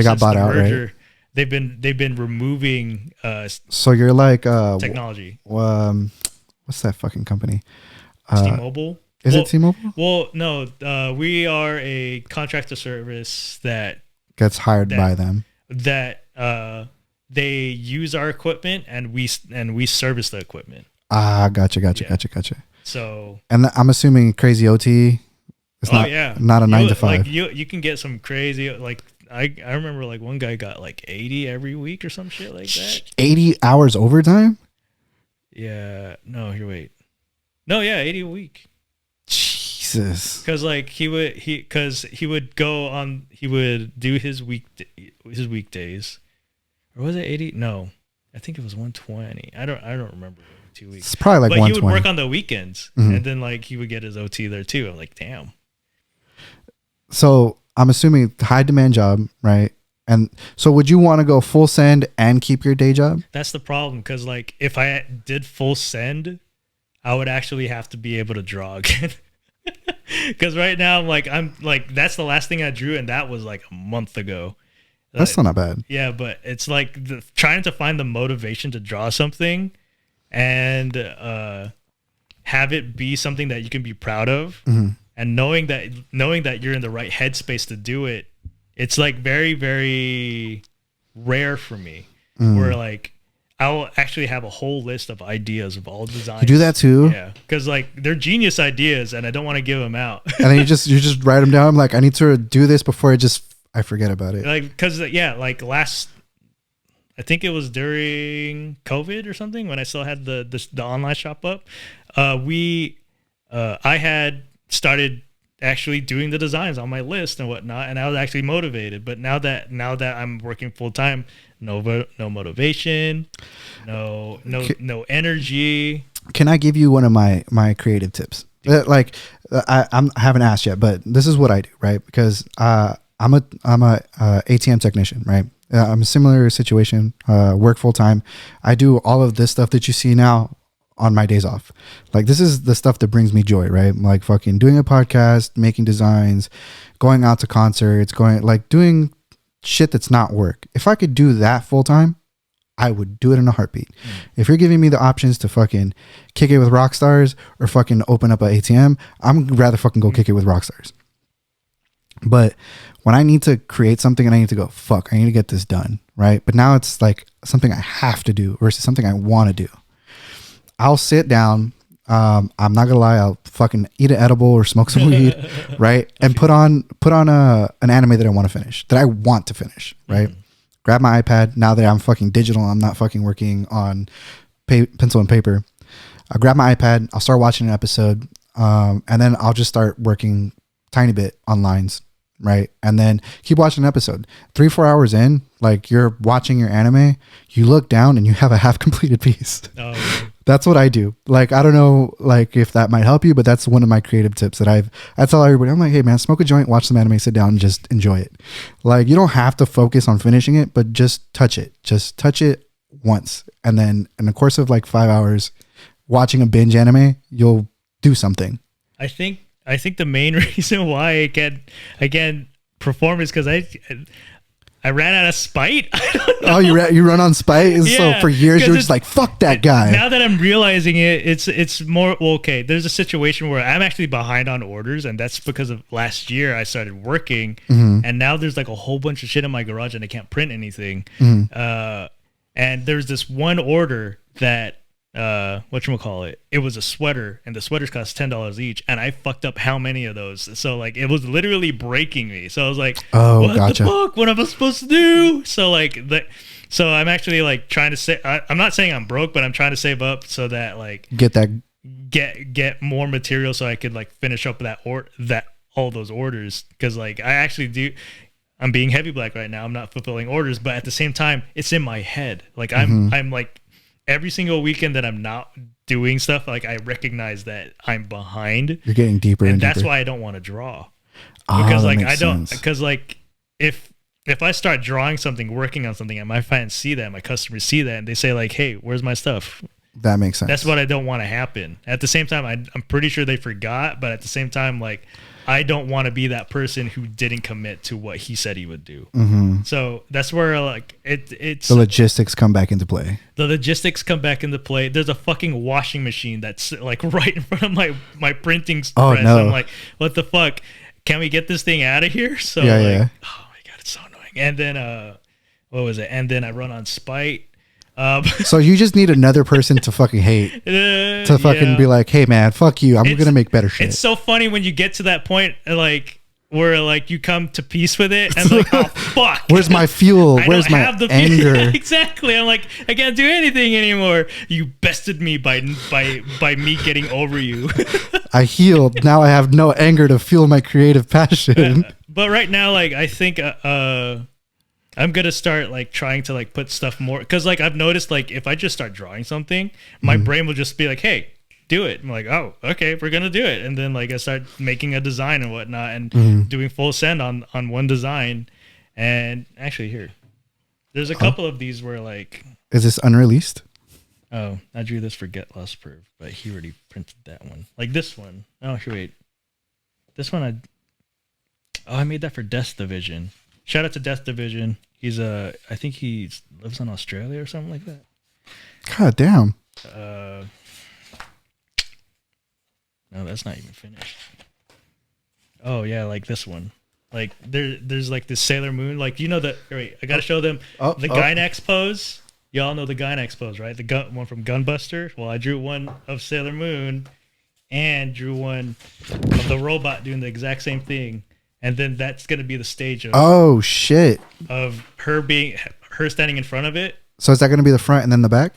merger, right? they've been removing so you're like technology. What's that fucking company? T-Mobile. Is it T-Mobile? Well, no, we are a contractor service that gets hired by them. That they use our equipment, and we service the equipment. Gotcha. So, and I'm assuming crazy OT. It's not a 9 to 5. Like you can get some crazy, like I remember like one guy got like 80 every week or some shit like that. 80 hours overtime? Yeah. No, here wait. No, yeah, 80 a week. Jesus. Because like he would do his weekdays, or was it 80? No, I think it was 120. I don't remember. 2 weeks. It's probably like 120. But he would work on the weekends, and then like he would get his OT there too. I'm like, damn. So I'm assuming high demand job, right? And so would you want to go full send and keep your day job? That's the problem, because like if I did full send, I would actually have to be able to draw again. Because right now I'm like that's the last thing I drew, and that was like a month ago. That's still not bad. Yeah, but it's like trying to find the motivation to draw something and have it be something that you can be proud of, and knowing that you're in the right headspace to do it. It's like very, very rare for me, where like I'll actually have a whole list of ideas of all designs. You do that too? Yeah, because like they're genius ideas, and I don't want to give them out. And then you just write them down. I'm like, I need to do this before I forget about it. Like because like I think it was during COVID or something, when I still had the online shop up. I had started actually doing the designs on my list and whatnot, and I was actually motivated. But now that I'm working full time, no motivation, no energy. Can I give you one of my creative tips? I haven't asked yet, but this is what I do, right? Because I'm a ATM technician, right? I'm a similar situation. Work full time. I do all of this stuff that you see now on my days off. Like this is the stuff that brings me joy, right? Like fucking doing a podcast, making designs, going out to concerts, doing shit that's not work. If I could do that full time, I would do it in a heartbeat. If you're giving me the options to fucking kick it with rock stars or fucking open up an ATM, I'm rather fucking go kick it with rock stars. But when I need to create something and I need to go, fuck, I need to get this done, right? But now it's like something I have to do versus something I want to do. I'll sit down. I'm not gonna lie. I'll fucking eat an edible or smoke some weed, right? And put on an anime that I want to finish, right? Grab my iPad. Now that I'm fucking digital, I'm not fucking working on pencil and paper. I'll grab my iPad. I'll start watching an episode, and then I'll just start working tiny bit on lines, right? And then keep watching an episode. 3-4 hours in, like you're watching your anime, you look down and you have a half completed piece. Oh, yeah. That's what I do. Like, I don't know, like if that might help you, but that's one of my creative tips that I tell everybody. I'm like, hey man, smoke a joint, watch some anime, sit down and just enjoy it. Like you don't have to focus on finishing it, but just touch it once. And then in the course of like 5 hours watching a binge anime, you'll do something. I think the main reason why I can't perform is because I ran out of spite. I don't know. Oh, you run on spite? Yeah, so for years you're just like, fuck that guy. Now that I'm realizing it, it's more, well, okay, there's a situation where I'm actually behind on orders, and that's because of last year I started working, and now there's like a whole bunch of shit in my garage and I can't print anything. And there's this one order that whatchamacallit, it was a sweater, and the sweaters cost $10 each, and I fucked up how many of those, so like it was literally breaking me. So I was like, what the fuck, what am I supposed to do? So like so I'm actually like trying to say, I'm not saying I'm broke, but I'm trying to save up so that like get more material so I could like finish up all those orders, because like I actually do. I'm being heavy black right now, I'm not fulfilling orders, but at the same time it's in my head, like I'm like every single weekend that I'm not doing stuff, like I recognize that I'm behind. You're getting deeper, and that's deeper. why I don't want to draw, because like I don't, because like if I start drawing something, working on something, and my fans see that, my customers see that, and they say like, "Hey, where's my stuff?" That makes sense. That's what I don't want to happen. At the same time, I'm pretty sure they forgot, but at the same time, like I don't want to be that person who didn't commit to what he said he would do. So that's where like it's the logistics come back into play. There's a fucking washing machine that's like right in front of my printing press. No. I'm like, what the fuck? Can we get this thing out of here? So yeah. Oh my god, it's so annoying. And then what was it? And then I run on spite. So you just need another person to fucking hate, to fucking be like, hey man, fuck you, I'm gonna make better shit. It's so funny when you get to that point, like where like you come to peace with it, and like, oh fuck, where's my fuel? Where's my anger? Exactly. I'm like, I can't do anything anymore. You bested me by me getting over you. I healed. Now I have no anger to fuel my creative passion. But right now, like I think I'm gonna start like trying to like put stuff more, because like I've noticed like if I just start drawing something, my brain will just be like, hey, do it. I'm like, oh, okay, we're gonna do it. And then like I start making a design and whatnot, and doing full send on one design. And actually here, there's a couple of these where like, is this unreleased? Oh, I drew this for Get Lost Proof, but he already printed that one. Like this one. Oh wait, this one I made that for Death Division. Shout out to Death Division. He's I think he lives in Australia or something like that. God damn. No, that's not even finished. Oh yeah, like this one. Like there's like this Sailor Moon. Like you know the wait, I gotta show them the Gynax pose. Y'all know the Gynax pose, right? The one from Gunbuster. Well, I drew one of Sailor Moon, and drew one of the robot doing the exact same thing. And then that's going to be the stage of of her standing in front of it. So is that going to be the front and then the back?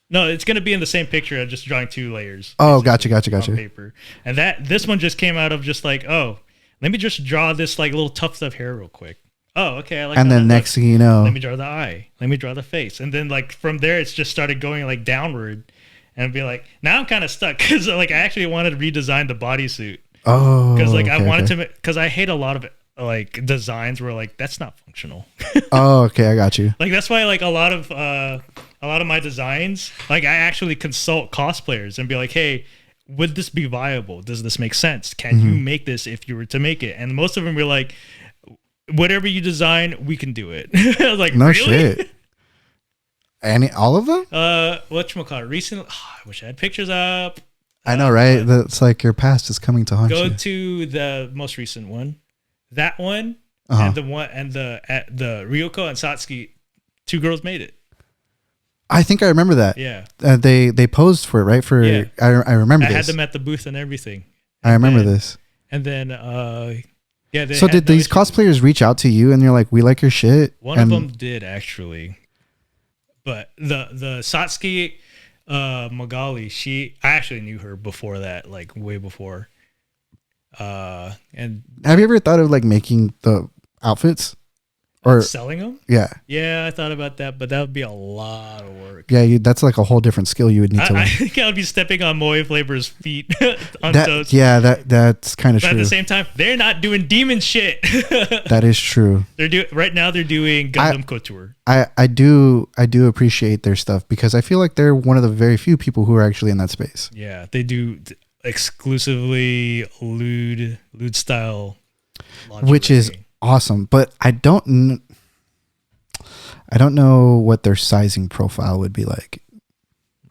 No, it's going to be in the same picture. I'm just drawing two layers. Oh, gotcha. On paper. And this one just came out of just like, oh, let me just draw this like little tuft of hair real quick. Oh, okay. I like. And then next thing you know, let me draw the eye. Let me draw the face. And then like from there, it's just started going like downward, and be like, now I'm kind of stuck because like I actually wanted to redesign the bodysuit. Oh, because like I wanted to, because I hate a lot of like designs where like that's not functional. Oh, okay, I got you. Like that's why like a lot of my designs, like I actually consult cosplayers and be like, hey, would this be viable? Does this make sense? Can you make this if you were to make it? And most of them were like, whatever you design, we can do it. I was like, No really? shit. All of them? Whatchamacallit? Recently, I wish I had pictures up. I know, right? That's like your past is coming to haunt Go you. to the most recent one, that one, Uh-huh. and the one and the Ryoko and Satsuki, 2 girls made it. I think I remember that. Yeah, They posed for it, right? For Yeah. I remember I this. had them at the booth and everything. I remember this. And then, yeah. They So had did no these issues. cosplayers reach out to you and you're like, we like your shit? One of them did actually, but the Satsuki Magali, I actually knew her before that, like way before. And Have you ever thought of like making the outfits? Or selling them? yeah. Yeah, I thought about that, but that would be a lot of work. Yeah, that's like a whole different skill you would need to I learn. think I would be stepping on Moe Flavor's feet on toes. That's kind of But true. at the same time, they're not doing demon shit. That is true. Right now they're doing Gundam Couture. I do appreciate their stuff because I feel like they're one of the very few people who are actually in that space. Yeah, they do exclusively lewd style lingerie. Which is awesome, but I don't know what their sizing profile would be like.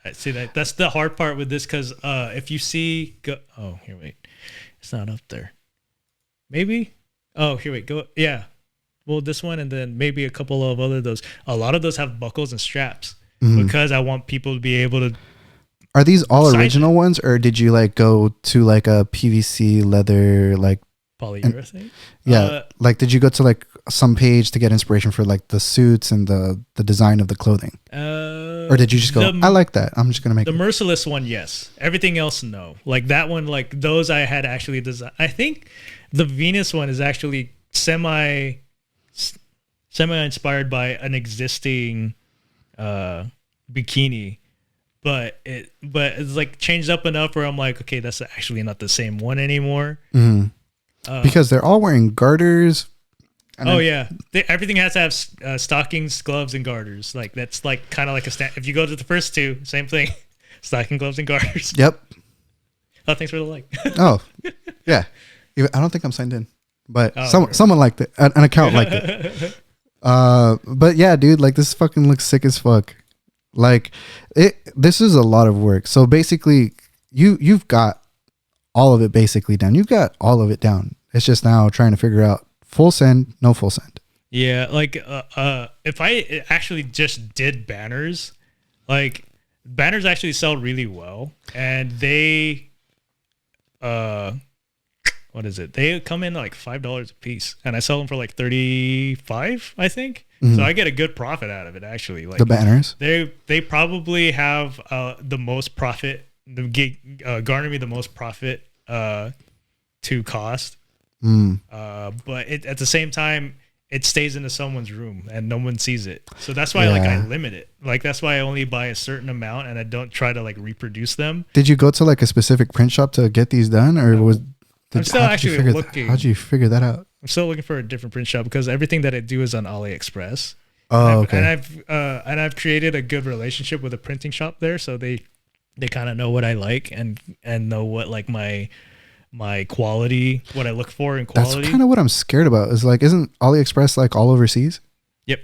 I see that's the hard part with this because if you see here wait, it's not up there. Maybe here wait go yeah, well this one and then maybe a couple of other those. A lot of those have buckles and straps because I want people to be able to. Are these all Size original ones, or did you like go to like a PVC leather like? Polyurethane? Yeah, like did you go to like some page to get inspiration for like the suits and the design of the clothing, or did you just go? I like that. I'm just gonna make the it. Merciless one. Yes, everything else no. Like that one, like those I had actually designed. I think the Venus one is actually semi inspired by an existing bikini, but it's like changed up enough where I'm like, okay, that's actually not the same one anymore. Because they're all wearing garters. Yeah, everything has to have stockings, gloves, and garters. Like that's like kind of like a if you go to the first two, same thing, stocking, gloves, and garters. Yep. Oh, thanks for the like. Oh, yeah. I don't think I'm signed in, but okay. someone liked it. An account liked it. But yeah, dude, like this fucking looks sick as fuck. Like this is a lot of work. So basically, you've got all of it basically done. You've got all of it down. It's just now trying to figure out full send, no full send. Yeah, like if I actually just did banners, like banners actually sell really well, and they what is it? They come in like $5 a piece, and I sell them for like 35, I think. So I get a good profit out of it actually. Like The banners. they probably have the most profit, garner me the most profit to cost. But at the same time, it stays into someone's room and no one sees it. So that's why like I limit it. Like that's why I only buy a certain amount and I don't try to like reproduce them. Did you go to like a specific print shop to get these done, or I'm still actually looking. How'd you figure that out? I'm still looking for a different print shop because everything that I do is on AliExpress. Oh, okay. And I've created a good relationship with a printing shop there, so they kind of know what I like and know what like my quality, what I look for in quality. That's kind of what I'm scared about. Is like, isn't AliExpress like all overseas? Yep.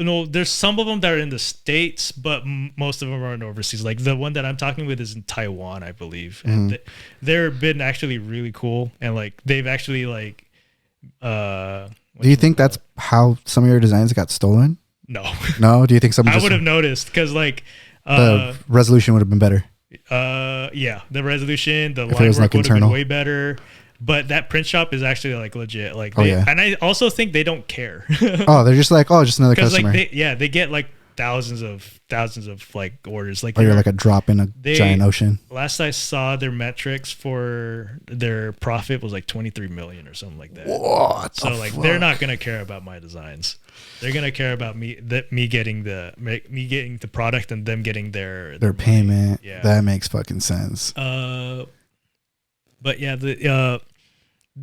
No, there's some of them that are in the States, but most of them are in overseas. Like the one that I'm talking with is in Taiwan, I believe, and they're been actually really cool, and like they've actually like. Do you think that's how some of your designs got stolen? No. No. Do you think someone? I would have noticed because like the resolution would have been better. Yeah, the resolution, the If it line was, work like, would have been internal. way better. But that print shop is actually like legit. Like, yeah. And I also think they don't care. Oh, they're just like, just another Because customer. like they get like thousands of like orders. Like You're like a drop in a giant ocean. Last I saw their metrics for their profit was like 23 million or something like that. What? So like they're not gonna care about my designs. They're gonna care about me getting the product and them getting their payment. Yeah. That makes fucking sense. But yeah,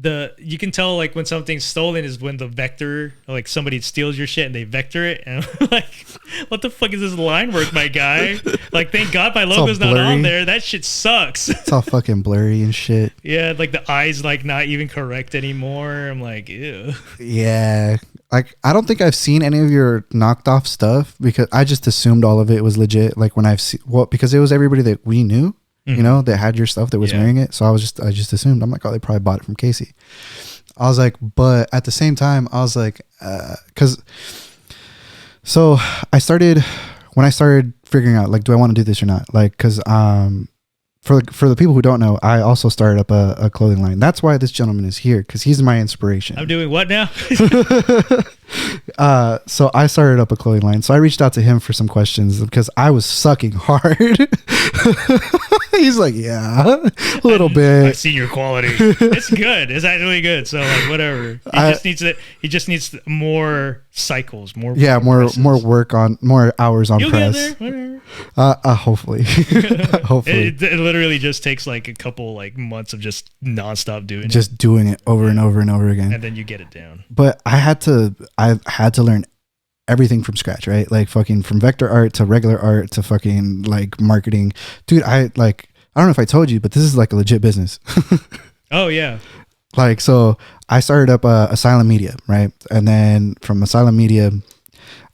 you can tell like when something's stolen is when the vector, like somebody steals your shit and they vector it, and I'm like, what the fuck is this line work, my guy? Like, thank God my logo's not on there. That shit sucks. It's all fucking blurry and shit. Yeah, like the eyes like not even correct anymore. I'm like, ew. Yeah. Like, I don't think I've seen any of your knocked off stuff because I just assumed all of it was legit. Like when I've seen, well, because it was everybody that we knew, you know, that had your stuff that was wearing it. So I just assumed. I'm like, oh, they probably bought it from Casey. I was like, but at the same time, I was like, so when I started figuring out, like, do I want to do this or not? Like, cause, for the people who don't know, I also started up a clothing line. That's why this gentleman is here, because he's my inspiration. I'm doing what now? So I started up a clothing line. So I reached out to him for some questions because I was sucking hard. He's like, yeah, a little bit. I've seen your quality. It's good. It's actually good. So like, whatever. He just needs more cycles, more. Yeah, more work on more hours on You'll press. Get there, hopefully. Hopefully. It literally just takes like a couple like months of just nonstop doing it over and over and over again, and then you get it down. But I had to learn everything from scratch, right? Like fucking from vector art to regular art to fucking like marketing. Dude, I don't know if I told you, but this is like a legit business. Oh yeah. Like, so I started up Asylum Media, right? And then from Asylum Media,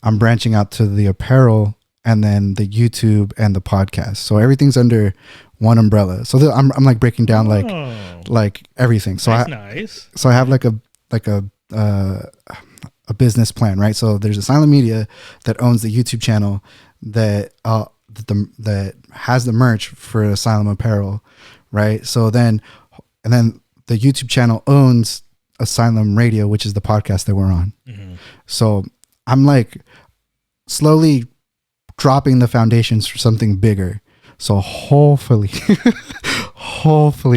I'm branching out to the apparel and then the YouTube and the podcast. So everything's under one umbrella. So I'm like breaking down like everything. So that's nice. So I have like a business plan, right? So there's Asylum Media that owns the YouTube channel that has the merch for Asylum apparel, right? So then the YouTube channel owns Asylum Radio, which is the podcast that we're on. Mm-hmm. So I'm like slowly dropping the foundations for something bigger. So hopefully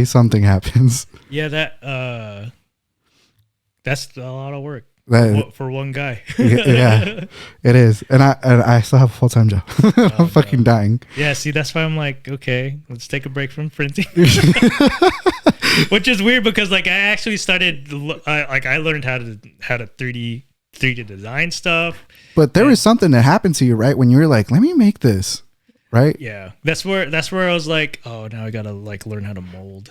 something happens. Yeah, that's a lot of work. For one guy. Yeah, it is. And I still have a full-time job. I'm fucking dying. Yeah, see, that's why I'm like, okay, let's take a break from printing. Which is weird because like I actually started I learned how to 3D design stuff. But there was something that happened to you, right? When you were like, let me make this. Right? Yeah. That's where I was like, oh, now I gotta like learn how to mold.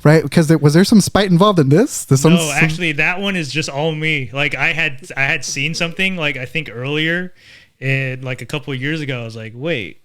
Right? Because was there some spite involved in this? Actually that one is just all me. Like I had seen something like I think earlier and like a couple of years ago, I was like, wait.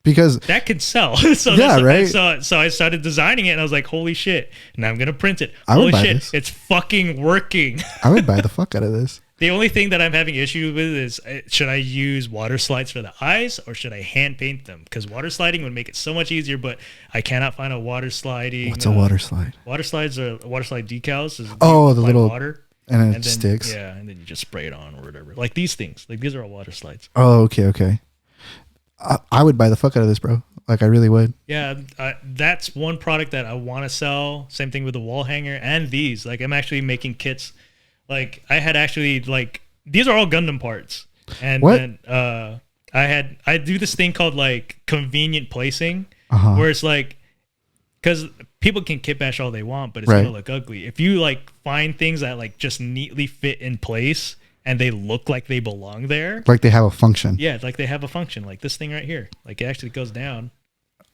Because that could sell. Right? So I started designing it and I was like, holy shit. Now I'm gonna print it. I would holy buy shit, this. it's fucking working. I would buy the fuck out of this. The only thing that I'm having issue with is should I use water slides for the eyes or should I hand paint them? Because water sliding would make it so much easier, but I cannot find a water sliding. What's a water slide? Water slides are water slide decals. The little water and it sticks. Yeah, and then you just spray it on or whatever. Like these things. Like these are all water slides. Oh, okay. I would buy the fuck out of this, bro. Like I really would. Yeah, that's one product that I want to sell. Same thing with the wall hanger and these. Like I'm actually making kits. Like I had actually like these are all Gundam parts, and then I do this thing called like convenient placing, where it's like because people can kit bash all they want, but it's gonna look ugly if you like find things that like just neatly fit in place and they look like they belong there, like they have a function. Yeah, like they have a function, like this thing right here, like it actually goes down.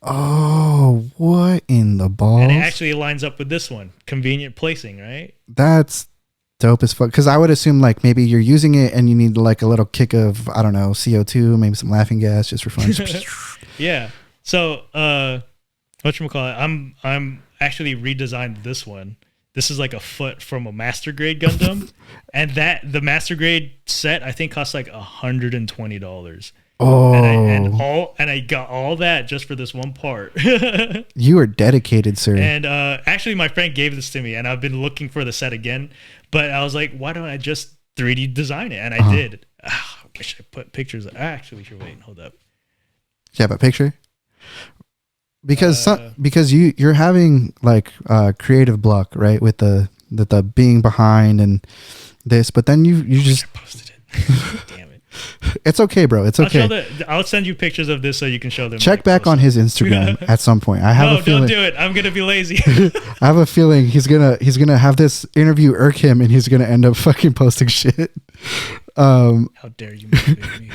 Oh, what in the balls? And it actually lines up with this one, convenient placing, right? That's dope as fuck. Because I would assume like maybe you're using it and you need like a little kick of, I don't know, CO2, maybe some laughing gas just for fun. Yeah. So whatchamacallit, I'm actually redesigned this one. This is like a foot from a master grade Gundam. And the master grade set I think costs like $120. Oh, and I got all that just for this one part. You are dedicated, sir. And actually, my friend gave this to me, and I've been looking for the set again. But I was like, why don't I just 3D design it? And I did. I wish I put pictures. I actually should wait. Hold up. You have a picture? Because because you're having like a creative block, right? With the being behind and this, but then you just I posted it. Damn it. It's okay, bro. It's okay. I'll send you pictures of this so you can show them. Check back on his Instagram at some point. I have a feeling. Don't do it. I'm gonna be lazy. I have a feeling he's gonna have this interview irk him, and he's gonna end up fucking posting shit. How dare you motivate me?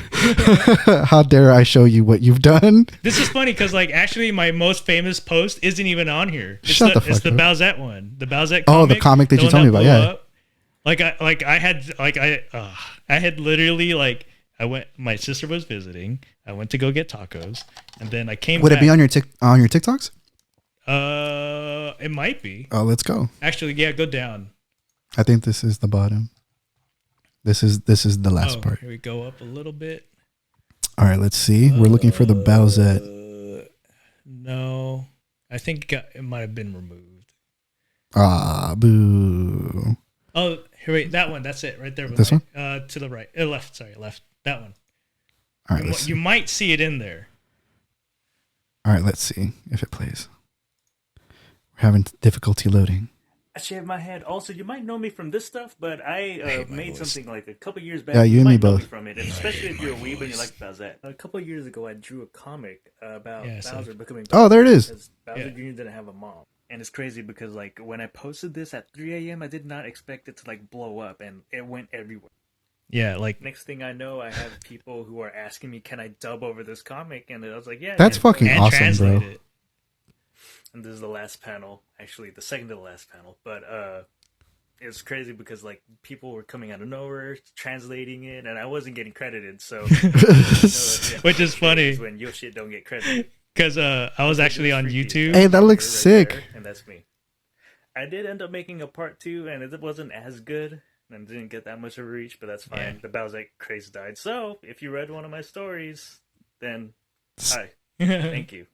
How dare I show you what you've done? This is funny because like actually my most famous post isn't even on here. It's Shut the fuck It's the up. Bowsette one. The Bowsette comic. Oh, the comic that you told me about. Yeah. I had literally like my sister was visiting. I went to go get tacos, and then I came. Would it be on your TikToks? It might be. Oh, let's go. Actually, yeah, go down. I think this is the bottom. This is the last part. Here we go up a little bit. All right, let's see. We're looking for the Bowsette. No, I think it might have been removed. Ah, boo. Oh, here, wait, that one. That's it, right there. This one? To the right, left. Sorry, left. That one. All right, You might see it in there. All right, let's see if it plays. We're having difficulty loading. I shaved my head. Also, you might know me from this stuff, but I made something like a couple years back. Yeah, you and me might know both. From it, especially if you're a weeb and you like Bowsette. A couple of years ago, I drew a comic about Bowser becoming. Oh, there it is. Because Bowser Jr. didn't have a mom, and it's crazy because like when I posted this at 3 a.m., I did not expect it to like blow up, and it went everywhere. Yeah, like Next thing I know, I have people who are asking me, "Can I dub over this comic?" And I was like, "Yeah." That's fucking and awesome, translate bro. it. And this is the last panel, actually the second to the last panel, but it's crazy because like people were coming out of nowhere translating it, and I wasn't getting credited. So, Which is funny when your shit don't get credited. because I was actually on YouTube. Hey, that looks sick. There, and that's me. I did end up making a part 2, and it wasn't as good, and didn't get that much of a reach, but that's fine. Yeah. The Bowsette craze died. So, if you read one of my stories, then hi, thank you.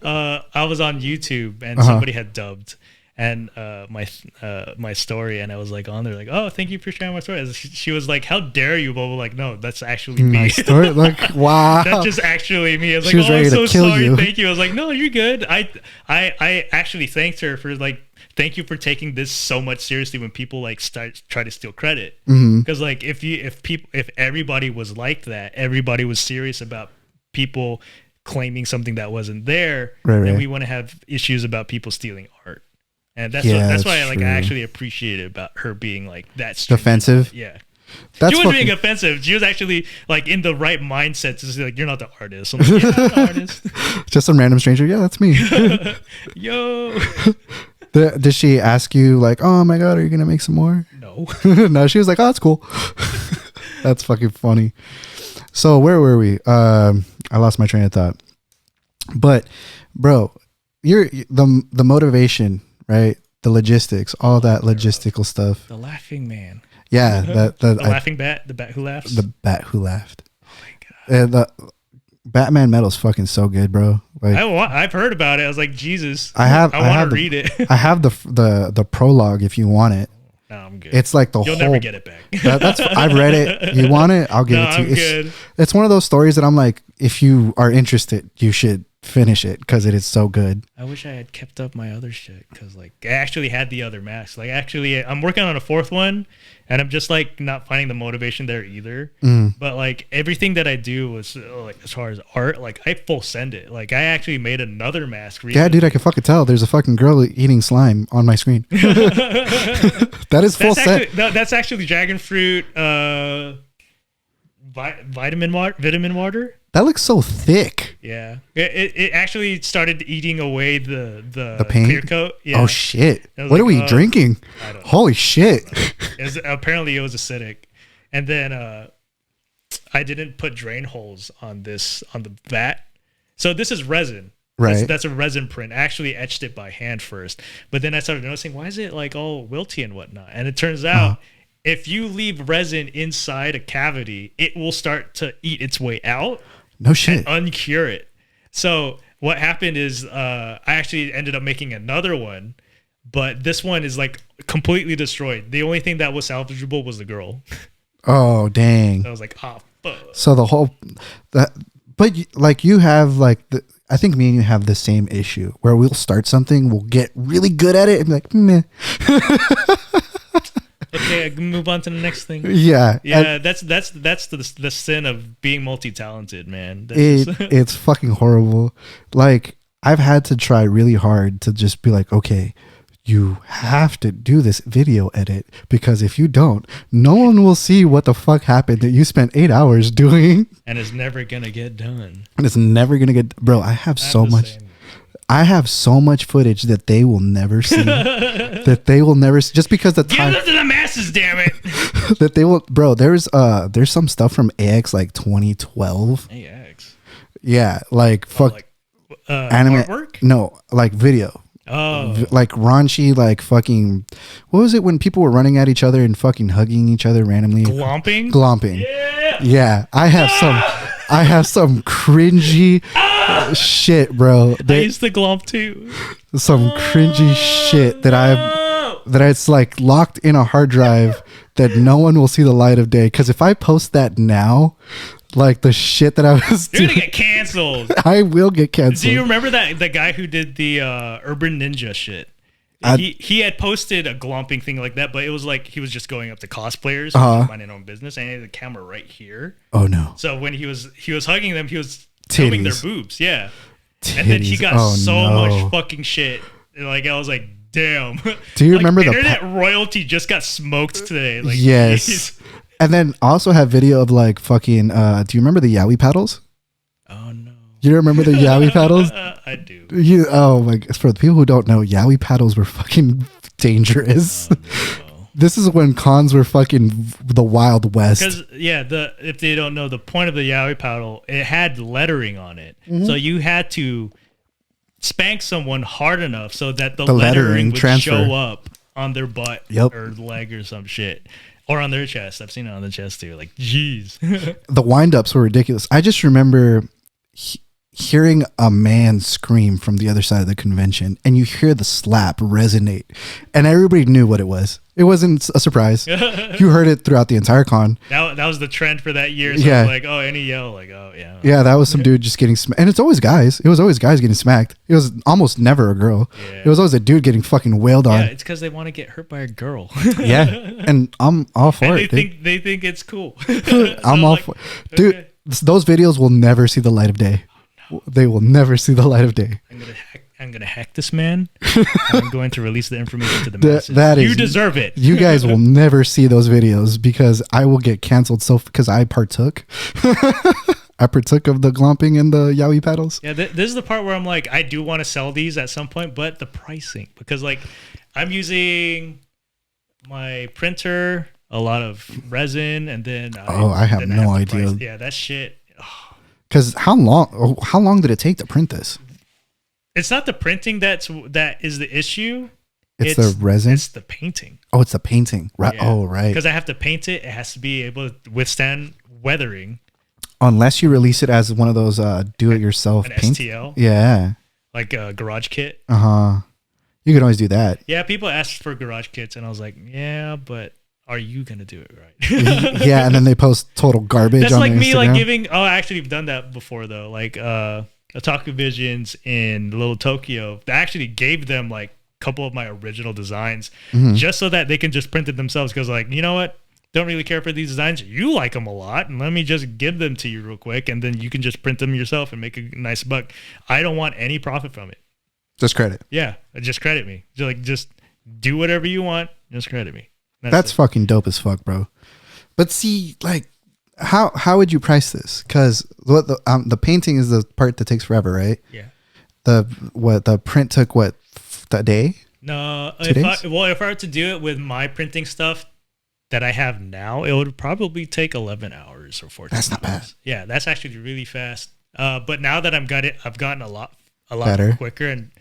I was on YouTube and somebody had dubbed and my story, and I was like on there like, oh, thank you for sharing my story. And she was like, how dare you? Blah, blah, like, no, that's actually me. My story, like, wow. That's just actually me. I was She like, was oh, I'm ready so to kill sorry. you. Thank you. I was like, no, you're good. I actually thanked her for like, thank you for taking this so much seriously when people like try to steal credit. Because like if everybody was like that, everybody was serious about people claiming something that wasn't there, then we want to have issues about people stealing art. And that's why I actually appreciate it about her being like that defensive. Yeah. That's she wasn't being offensive. She was actually like in the right mindset to say like, you're not the artist. I'm like, yeah, I'm the artist. Just some random stranger. Yeah, that's me. Yo. Did she ask you like, oh my God, are you going to make some more? No. No, she was like, oh, that's cool. That's fucking funny. So where were we? I lost my train of thought. But bro, you're the motivation, right? The logistics, all that logistical stuff. The laughing man. Yeah, the laughing bat, the bat who laughs. The bat who laughed. Oh my God. And the Batman metal's fucking so good, bro. Like I've heard about it. I was like, Jesus. I want to read it. I have the prologue if you want it. No, I'm good. It's like You'll never get it back. That's I've read it. You want it? I'll give it to you. I'm good. It's one of those stories that I'm like, if you are interested, you should finish it because it is so good. I wish I had kept up my other shit because like I actually had the other masks. Like actually, I'm working on a 4th one, and I'm just like not finding the motivation there either. But like everything that I do was like as far as art, like I full send it. Like I actually made another mask. Recently. Yeah, dude, I can fucking tell. There's a fucking girl eating slime on my screen. That is full set. That's actually dragon fruit, vitamin water. That looks so thick. Yeah, it actually started eating away the paint? clear coat. Yeah. Oh shit! What like, are we drinking? I don't know. Holy shit! Apparently it was acidic, and then I didn't put drain holes on the vat. So this is resin. Right. That's a resin print. I actually etched it by hand first, but then I started noticing why is it like all wilty and whatnot, and it turns out. If you leave resin inside a cavity, it will start to eat its way out. No shit. And uncure it. So what happened is I actually ended up making another one, but this one is like completely destroyed. The only thing that was salvageable was the girl. Oh dang! So I was like, oh fuck. So the whole but like you have like I think me and you have the same issue where we'll start something, we'll get really good at it, and be like, meh. Okay, yeah, move on to the next thing. Yeah. Yeah, that's the sin of being multi-talented, man. It's fucking horrible. Like, I've had to try really hard to just be like, okay, you have to do this video edit, because if you don't, no one will see what the fuck happened that you spent 8 hours doing. And it's never gonna get done. And it's never gonna get, bro. I have so much. I have so much footage that they will never see. That they will never see, just because the time. Give it to the masses, damn it. That they will, bro. There's some stuff from AX like 2012. AX. Yeah, like fuck. Like, anime artwork? No, like video. Oh, Like raunchy, like fucking. What was it when people were running at each other and fucking hugging each other randomly? glomping. Yeah, I have some cringy shit, bro. I used to glomp too. Some cringy shit that it's like locked in a hard drive that no one will see the light of day. Because if I post that now, like the shit that I was You're doing, gonna get canceled. I will get canceled. Do you remember the guy who did the Urban Ninja shit? He had posted a glomping thing like that, but it was like he was just going up to cosplayers, minding their own business, and he had the camera right here. Oh no! So when he was hugging them, he was filming their boobs, yeah. Titties. And then he got much fucking shit. Like I was like, damn. Do you like, remember the internet royalty just got smoked today? Like, yes. Geez. And then also have video of like fucking. Do you remember the yaoi paddles? Oh no. You remember the yaoi paddles? I do. Oh my! For the people who don't know, yaoi paddles were fucking dangerous. Oh, no. This is when cons were fucking the Wild West. Because if they don't know, the point of the yaoi paddle, it had lettering on it, so you had to spank someone hard enough so that the lettering would show up on their butt or leg or some shit. Or on their chest. I've seen it on the chest too. Like, jeez. The wind-ups were ridiculous. I just remember hearing a man scream from the other side of the convention, and you hear the slap resonate, and everybody knew what it was. It wasn't a surprise. You heard it throughout the entire con. That was the trend for that year. So yeah. Like, oh, any yell, like, oh, yeah. Yeah, that was some dude just getting smacked. And it's always guys. It was always guys getting smacked. It was almost never a girl. Yeah. It was always a dude getting fucking wailed on. Yeah, it's because they want to get hurt by a girl. Yeah, and I'm all for it. They think it's cool. I'm all for it. Dude, okay. Those videos will never see the light of day. Oh, no. They will never see the light of day. I'm gonna hack this man. And I'm going to release the information to the masses. You deserve it. You guys will never see those videos because I will get canceled. Because I partook. I partook of the glomping and the yaoi paddles. Yeah, this is the part where I'm like, I do want to sell these at some point, but the pricing, because like I'm using my printer, a lot of resin, and then I have no idea. Yeah, that shit. Because how long did it take to print this? It's not the printing that is the issue. It's the resin? It's the painting. Oh, it's the painting. Right. Yeah. Oh, right. Because I have to paint it. It has to be able to withstand weathering. Unless you release it as one of those do-it-yourself paint. STL? Yeah. Like a garage kit? Uh-huh. You can always do that. Yeah, people asked for garage kits, and I was like, yeah, but are you going to do it right? Yeah, and then they post total garbage That's on like me Instagram. like giving... Oh, I actually have done that before, though. Like, Otaku Visions in Little Tokyo, I actually gave them like a couple of my original designs just so that they can just print it themselves. Because like, you know what? Don't really care for these designs. You like them a lot, and let me just give them to you real quick, and then you can just print them yourself and make a nice buck. I don't want any profit from it. Just credit. Yeah, just credit me. Just do whatever you want. Just credit me. That's fucking dope as fuck, bro. But see, like, how would you price this? Because the painting is the part that takes forever, right? Yeah. The print took what, a day? No. If I were to do it with my printing stuff that I have now, it would probably take 11 hours or 14 That's not hours. bad. Yeah, that's actually really fast. But now that I've gotten a lot better, quicker, and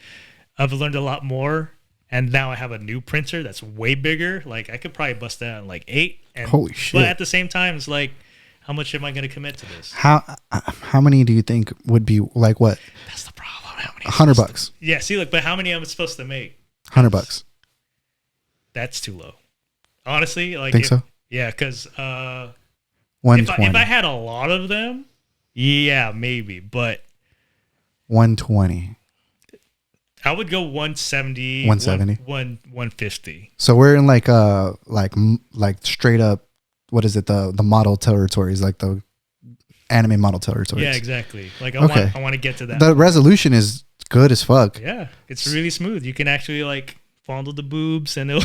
I've learned a lot more. And now I have a new printer that's way bigger. Like I could probably bust that in like 8. And, holy shit! But at the same time, it's like, how much am I going to commit to this? How many do you think would be like what? That's the problem. How many? $100. Yeah. See, look, but how many am I supposed to make? $100. That's too low. Honestly, like think so? Yeah, because if I had a lot of them, yeah, maybe, but 120. I would go 170, 170? 150. So we're in like straight up, what is it? The model territories, like the anime model territories. Yeah, exactly. Like Okay. I want to get to that. The resolution is good as fuck. Yeah, it's really smooth. You can actually like fondle the boobs and it'll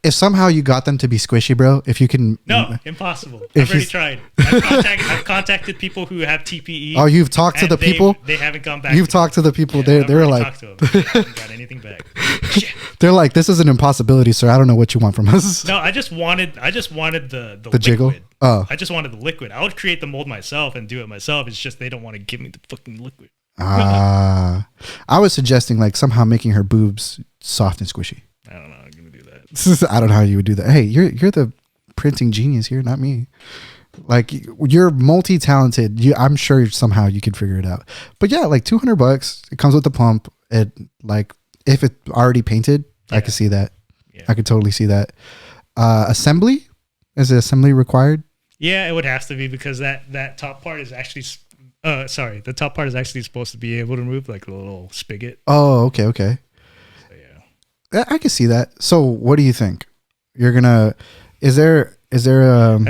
If somehow you got them to be squishy, bro, if you can. No, impossible. If I've already you- tried. I've contacted people who have TPE. Oh, you've talked to and the people? They haven't gone back. You've to talked to the people. me. Yeah, They're I've already like, talked to them. They haven't got anything back. Shit. they're like, this is an impossibility, sir. I don't know what you want from us. No, I just wanted the The jiggle? liquid. Oh. I just wanted the liquid. I would create the mold myself and do it myself. It's just they don't want to give me the fucking liquid. I was suggesting like somehow making her boobs soft and squishy. I don't know. I'm gonna do that. I don't know how you would do that. Hey, you're the printing genius here, not me. Like you're multi-talented. I'm sure somehow you could figure it out. But yeah, like $200. It comes with the pump. It like if it's already painted, I could see that. Yeah. I could totally see that. Assembly? Is it assembly required? Yeah, it would have to be because that top part is actually. The top part is actually supposed to be able to move like a little spigot. Oh, okay. So yeah. I can see that. So what do you think? You're gonna? Is there? I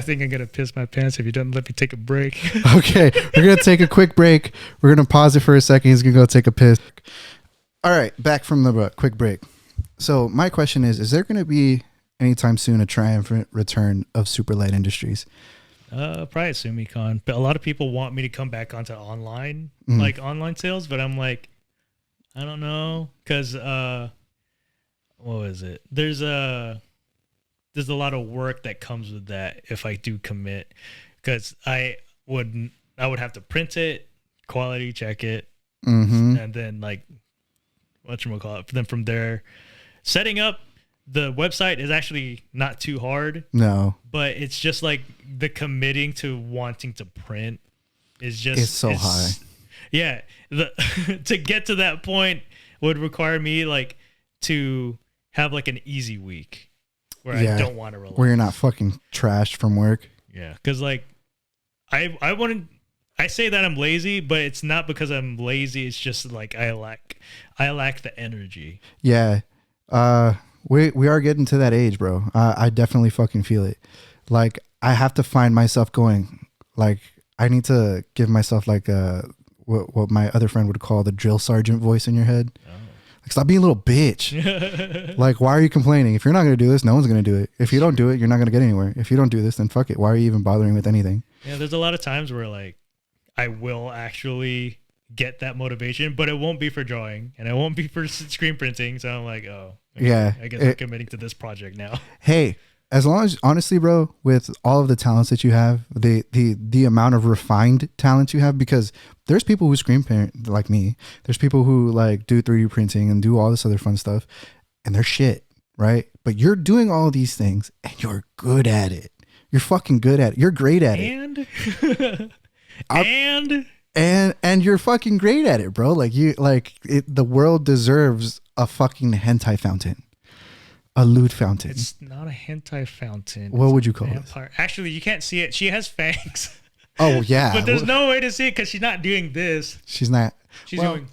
think I'm gonna piss my pants if you don't let me take a break. Okay, we're gonna take a quick break. We're gonna pause it for a second. He's gonna go take a piss. All right, back from the quick break. So my question is there gonna be anytime soon a triumphant return of Super Light Industries? Probably SumiCon, but a lot of people want me to come back onto online, Mm-hmm. like online sales, but I'm like, I don't know, because what was it? There's a lot of work that comes with that if I do commit, because I would have to print it, quality check it, Mm-hmm. and then like whatchamacallit, then from there, setting up the website is actually not too hard. No, But it's just like the committing to wanting to print is just it's so high. Yeah, to get to that point would require me like to have like an easy week where I don't want to relax. Where you're not fucking trashed from work. Yeah, because like I wouldn't. I say that I'm lazy, but it's not because I'm lazy. It's just like I lack the energy. Yeah. We are getting to that age, bro. I definitely fucking feel it. Like I have to find myself going, like I need to give myself like what my other friend would call the drill sergeant voice in your head. Oh. Like stop being a little bitch. Like why are you complaining? If you're not going to do this, no one's going to do it. If you don't do it, you're not going to get anywhere. If you don't do this, then fuck it. Why are you even bothering with anything? Yeah, there's a lot of times where like I will actually get that motivation, but it won't be for drawing and it won't be for screen printing. So I'm like, oh, okay, Yeah, I guess I'm committing to this project now. Hey, as long as honestly, bro, with all of the talents that you have, the amount of refined talent you have, because there's people who screen print like me. There's people who like do 3D printing and do all this other fun stuff, and they're shit, right? But you're doing all these things and you're good at it. You're fucking good at it. You're great at it. And you're fucking great at it, bro. Like the world deserves a fucking hentai fountain. A lewd fountain. It's not a hentai fountain. What would you call it? Actually, you can't see it. She has fangs. Oh yeah. But there's no way to see it because she's not doing this. She's not. She's doing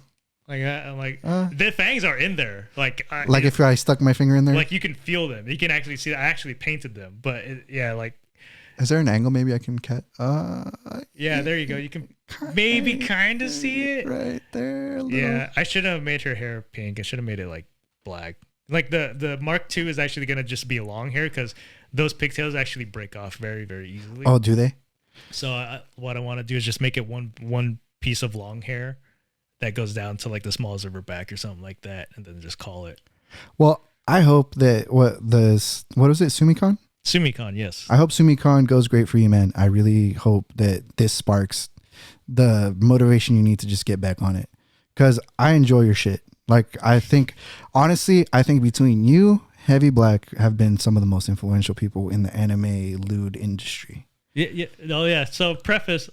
like that. I'm like, the fangs are in there. Like if I stuck my finger in there. Like you can feel them. You can actually see. I actually painted them. But like. Is there an angle maybe I can cut? Yeah, there you go. You can maybe kind of see it right there. Yeah, I should have made her hair pink. I should have made it like black. Like the Mark II is actually gonna just be long hair because those pigtails actually break off very, very easily. Oh, do they? So what I want to do is just make it one piece of long hair that goes down to like the smalls of her back or something like that, and then just call it. Well, I hope that what was it, SumiCon? SumiCon, yes. I hope SumiCon goes great for you, man. I really hope that this sparks the motivation you need to just get back on it, because I enjoy your shit. Like honestly, I think between you, Heavy Black, have been some of the most influential people in the anime lewd industry. Yeah. Oh, yeah. So not preface,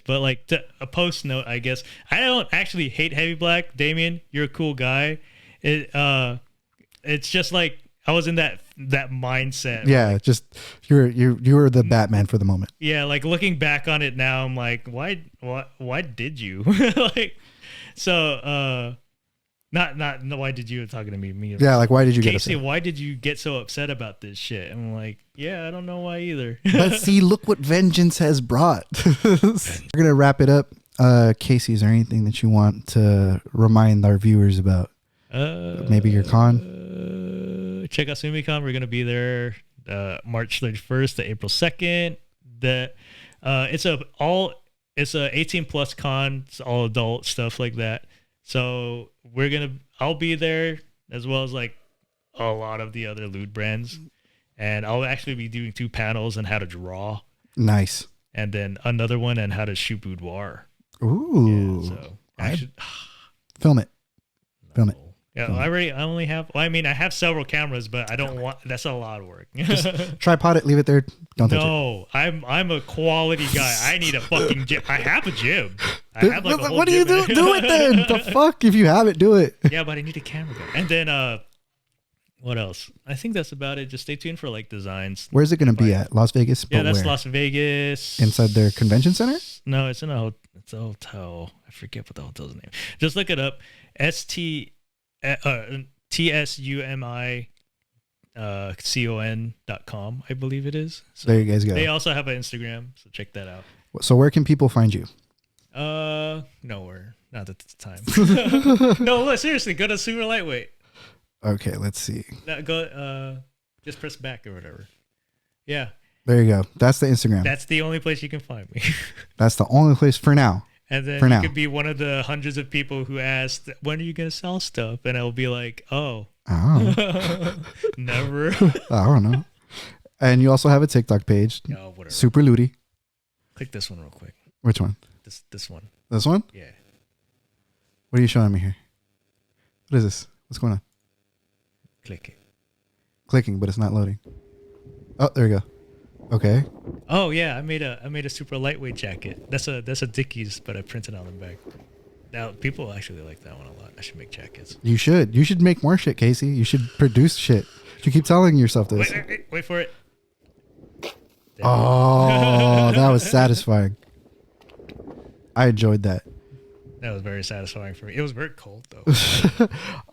but like a post note, I guess. I don't actually hate Heavy Black. Damien, you're a cool guy. It's just like I was in that mindset. Yeah, like, just you were the Batman for the moment. Yeah, like looking back on it now, I'm like, why did you? Like, so Not. No, why did you talking to me? Yeah, like why did you get Casey? upset? Why did you get so upset about this shit? I'm like, yeah, I don't know why either. But see, look what vengeance has brought. We're gonna wrap it up. Casey, is there anything that you want to remind our viewers about? Maybe your con. Check out SumiCon. We're gonna be there March 31st to April 2nd. It's a 18 plus con. It's all adult stuff like that. So I'll be there as well as like a lot of the other lewd brands, and I'll actually be doing 2 panels on how to draw. Nice. And then another one on how to shoot boudoir. Ooh. Yeah, so actually, film it. Film it. Yeah, I only have. Well, I mean, I have several cameras, but I don't want. That's a lot of work. Just tripod it. Leave it there. Don't touch it. No, I'm a quality guy. I need a fucking gym. I have a gym. I have like a whole what do you gym do? in Do it then. The fuck? If you have it, do it. Yeah, but I need a camera guy. And then what else? I think that's about it. Just stay tuned for like designs. Where's it going to be at? Las Vegas? Yeah, But that's where? Las Vegas. Inside their convention center? No, it's in it's a hotel. I forget what the hotel's name. Just look it up. TSUMICON.com, I believe it is. So There you guys go. they also have an Instagram, so check that out. So where can people find you? Nowhere. Not at the time. No, look, seriously, go to Super Lightweight. Okay, let's see. Just press back or whatever. Yeah, There you go. That's the Instagram. that's the only place you can find me. That's the only place for now. And then For you now. could be one of the hundreds of people who asked, when are you going to sell stuff? And I'll be like, oh, never. I don't know. And you also have a TikTok page. No, whatever. Super Looty. Click this one real quick. Which one? This one. This one? Yeah. What are you showing me here? What is this? What's going on? Click it. Clicking, but it's not loading. Oh, there we go. Okay. Oh yeah, I made a super lightweight jacket. That's a Dickies, but I printed on the back. Now people actually like that one a lot. I should make jackets. You should. You should make more shit, Casey. You should produce shit. You keep telling yourself this. Wait for it. Oh, that was satisfying. I enjoyed that. That was very satisfying for me. It was very cold though.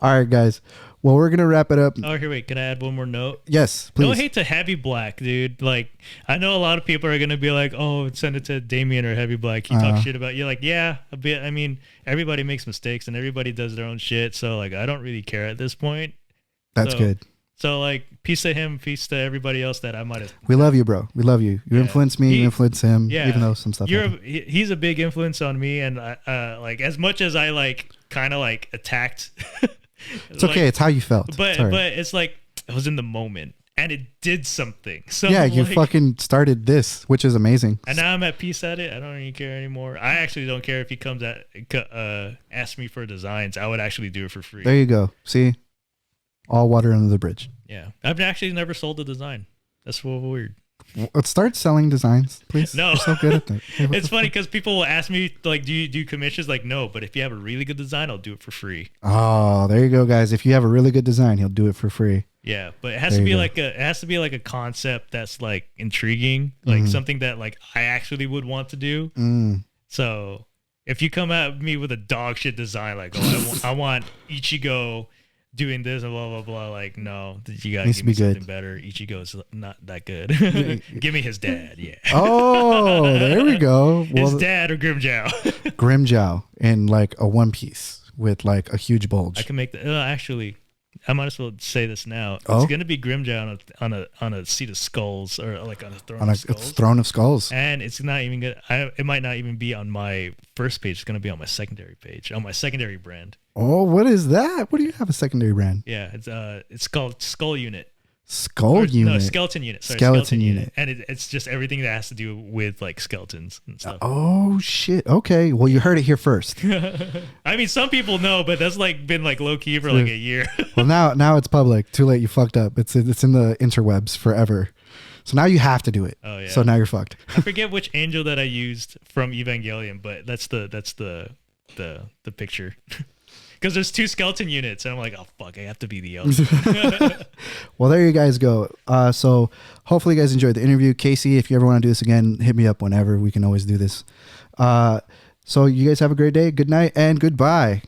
All right, guys. Well, we're going to wrap it up. Oh, here, wait. Can I add one more note? Yes, please. No hate to Heavy Black, dude. Like, I know a lot of people are gonna be like, "Oh, send it to Damien or Heavy Black. He talks shit about you." Like, yeah, a bit. I mean, everybody makes mistakes and everybody does their own shit. So, like, I don't really care at this point. That's good. So, like, peace to him, peace to everybody else that I might have. We love you, bro. We love you. You influence me. You influence him. Yeah, even though some stuff. He's a big influence on me, and like as much as I like kind of like attacked. It's okay. It's how you felt. But it's like I was in the moment, and it did something. So yeah, you like, fucking started this, which is amazing. And now I'm at peace at it. I don't even care anymore. I actually don't care if he comes ask me for designs. I would actually do it for free. There you go. See, all water under the bridge. Yeah, I've actually never sold a design. That's so weird. Let's start selling designs, please. No, you're so good at that. Hey, it's funny because people will ask me like, "Do you do commissions?" Like, no, but if you have a really good design, I'll do it for free. Oh, there you go, guys. If you have a really good design, he'll do it for free. Yeah, but it has to be like a concept that's like intriguing, like something that like I actually would want to do. So if you come at me with a dog shit design, like, oh, I want Ichigo doing this and blah blah blah, like, no, you gotta give me something better. Ichigo's not that good. Give me his dad. Yeah. Oh, there we go. His dad or Grimjow. Grimjow in like a one piece with like a huge bulge. I can make that. Actually, I might as well say this now. Oh? It's gonna be Grimjow on a seat of skulls, or like on a throne of skulls. It's throne of skulls. And it's not even gonna. It might not even be on my first page. It's gonna be on my secondary page, on my secondary brand. Oh, what is that? What do you have a secondary brand? Yeah, it's called Skull Unit. Unit. No, Skeleton Unit. Sorry, Skeleton Unit. And it's just everything that has to do with like skeletons and stuff. Oh shit. Okay. Well, you heard it here first. I mean, some people know, but that's like been like low key for like a year. Well, now it's public. Too late. You fucked up. It's in the interwebs forever. So now you have to do it. Oh yeah. So now you're fucked. I forget which angel that I used from Evangelion, but that's the picture. Because there's 2 skeleton units, and I'm like, oh fuck, I have to be the other. Well, there you guys go. So hopefully you guys enjoyed the interview. Casey, if you ever want to do this again, hit me up whenever. We can always do this. So you guys have a great day. Good night and goodbye.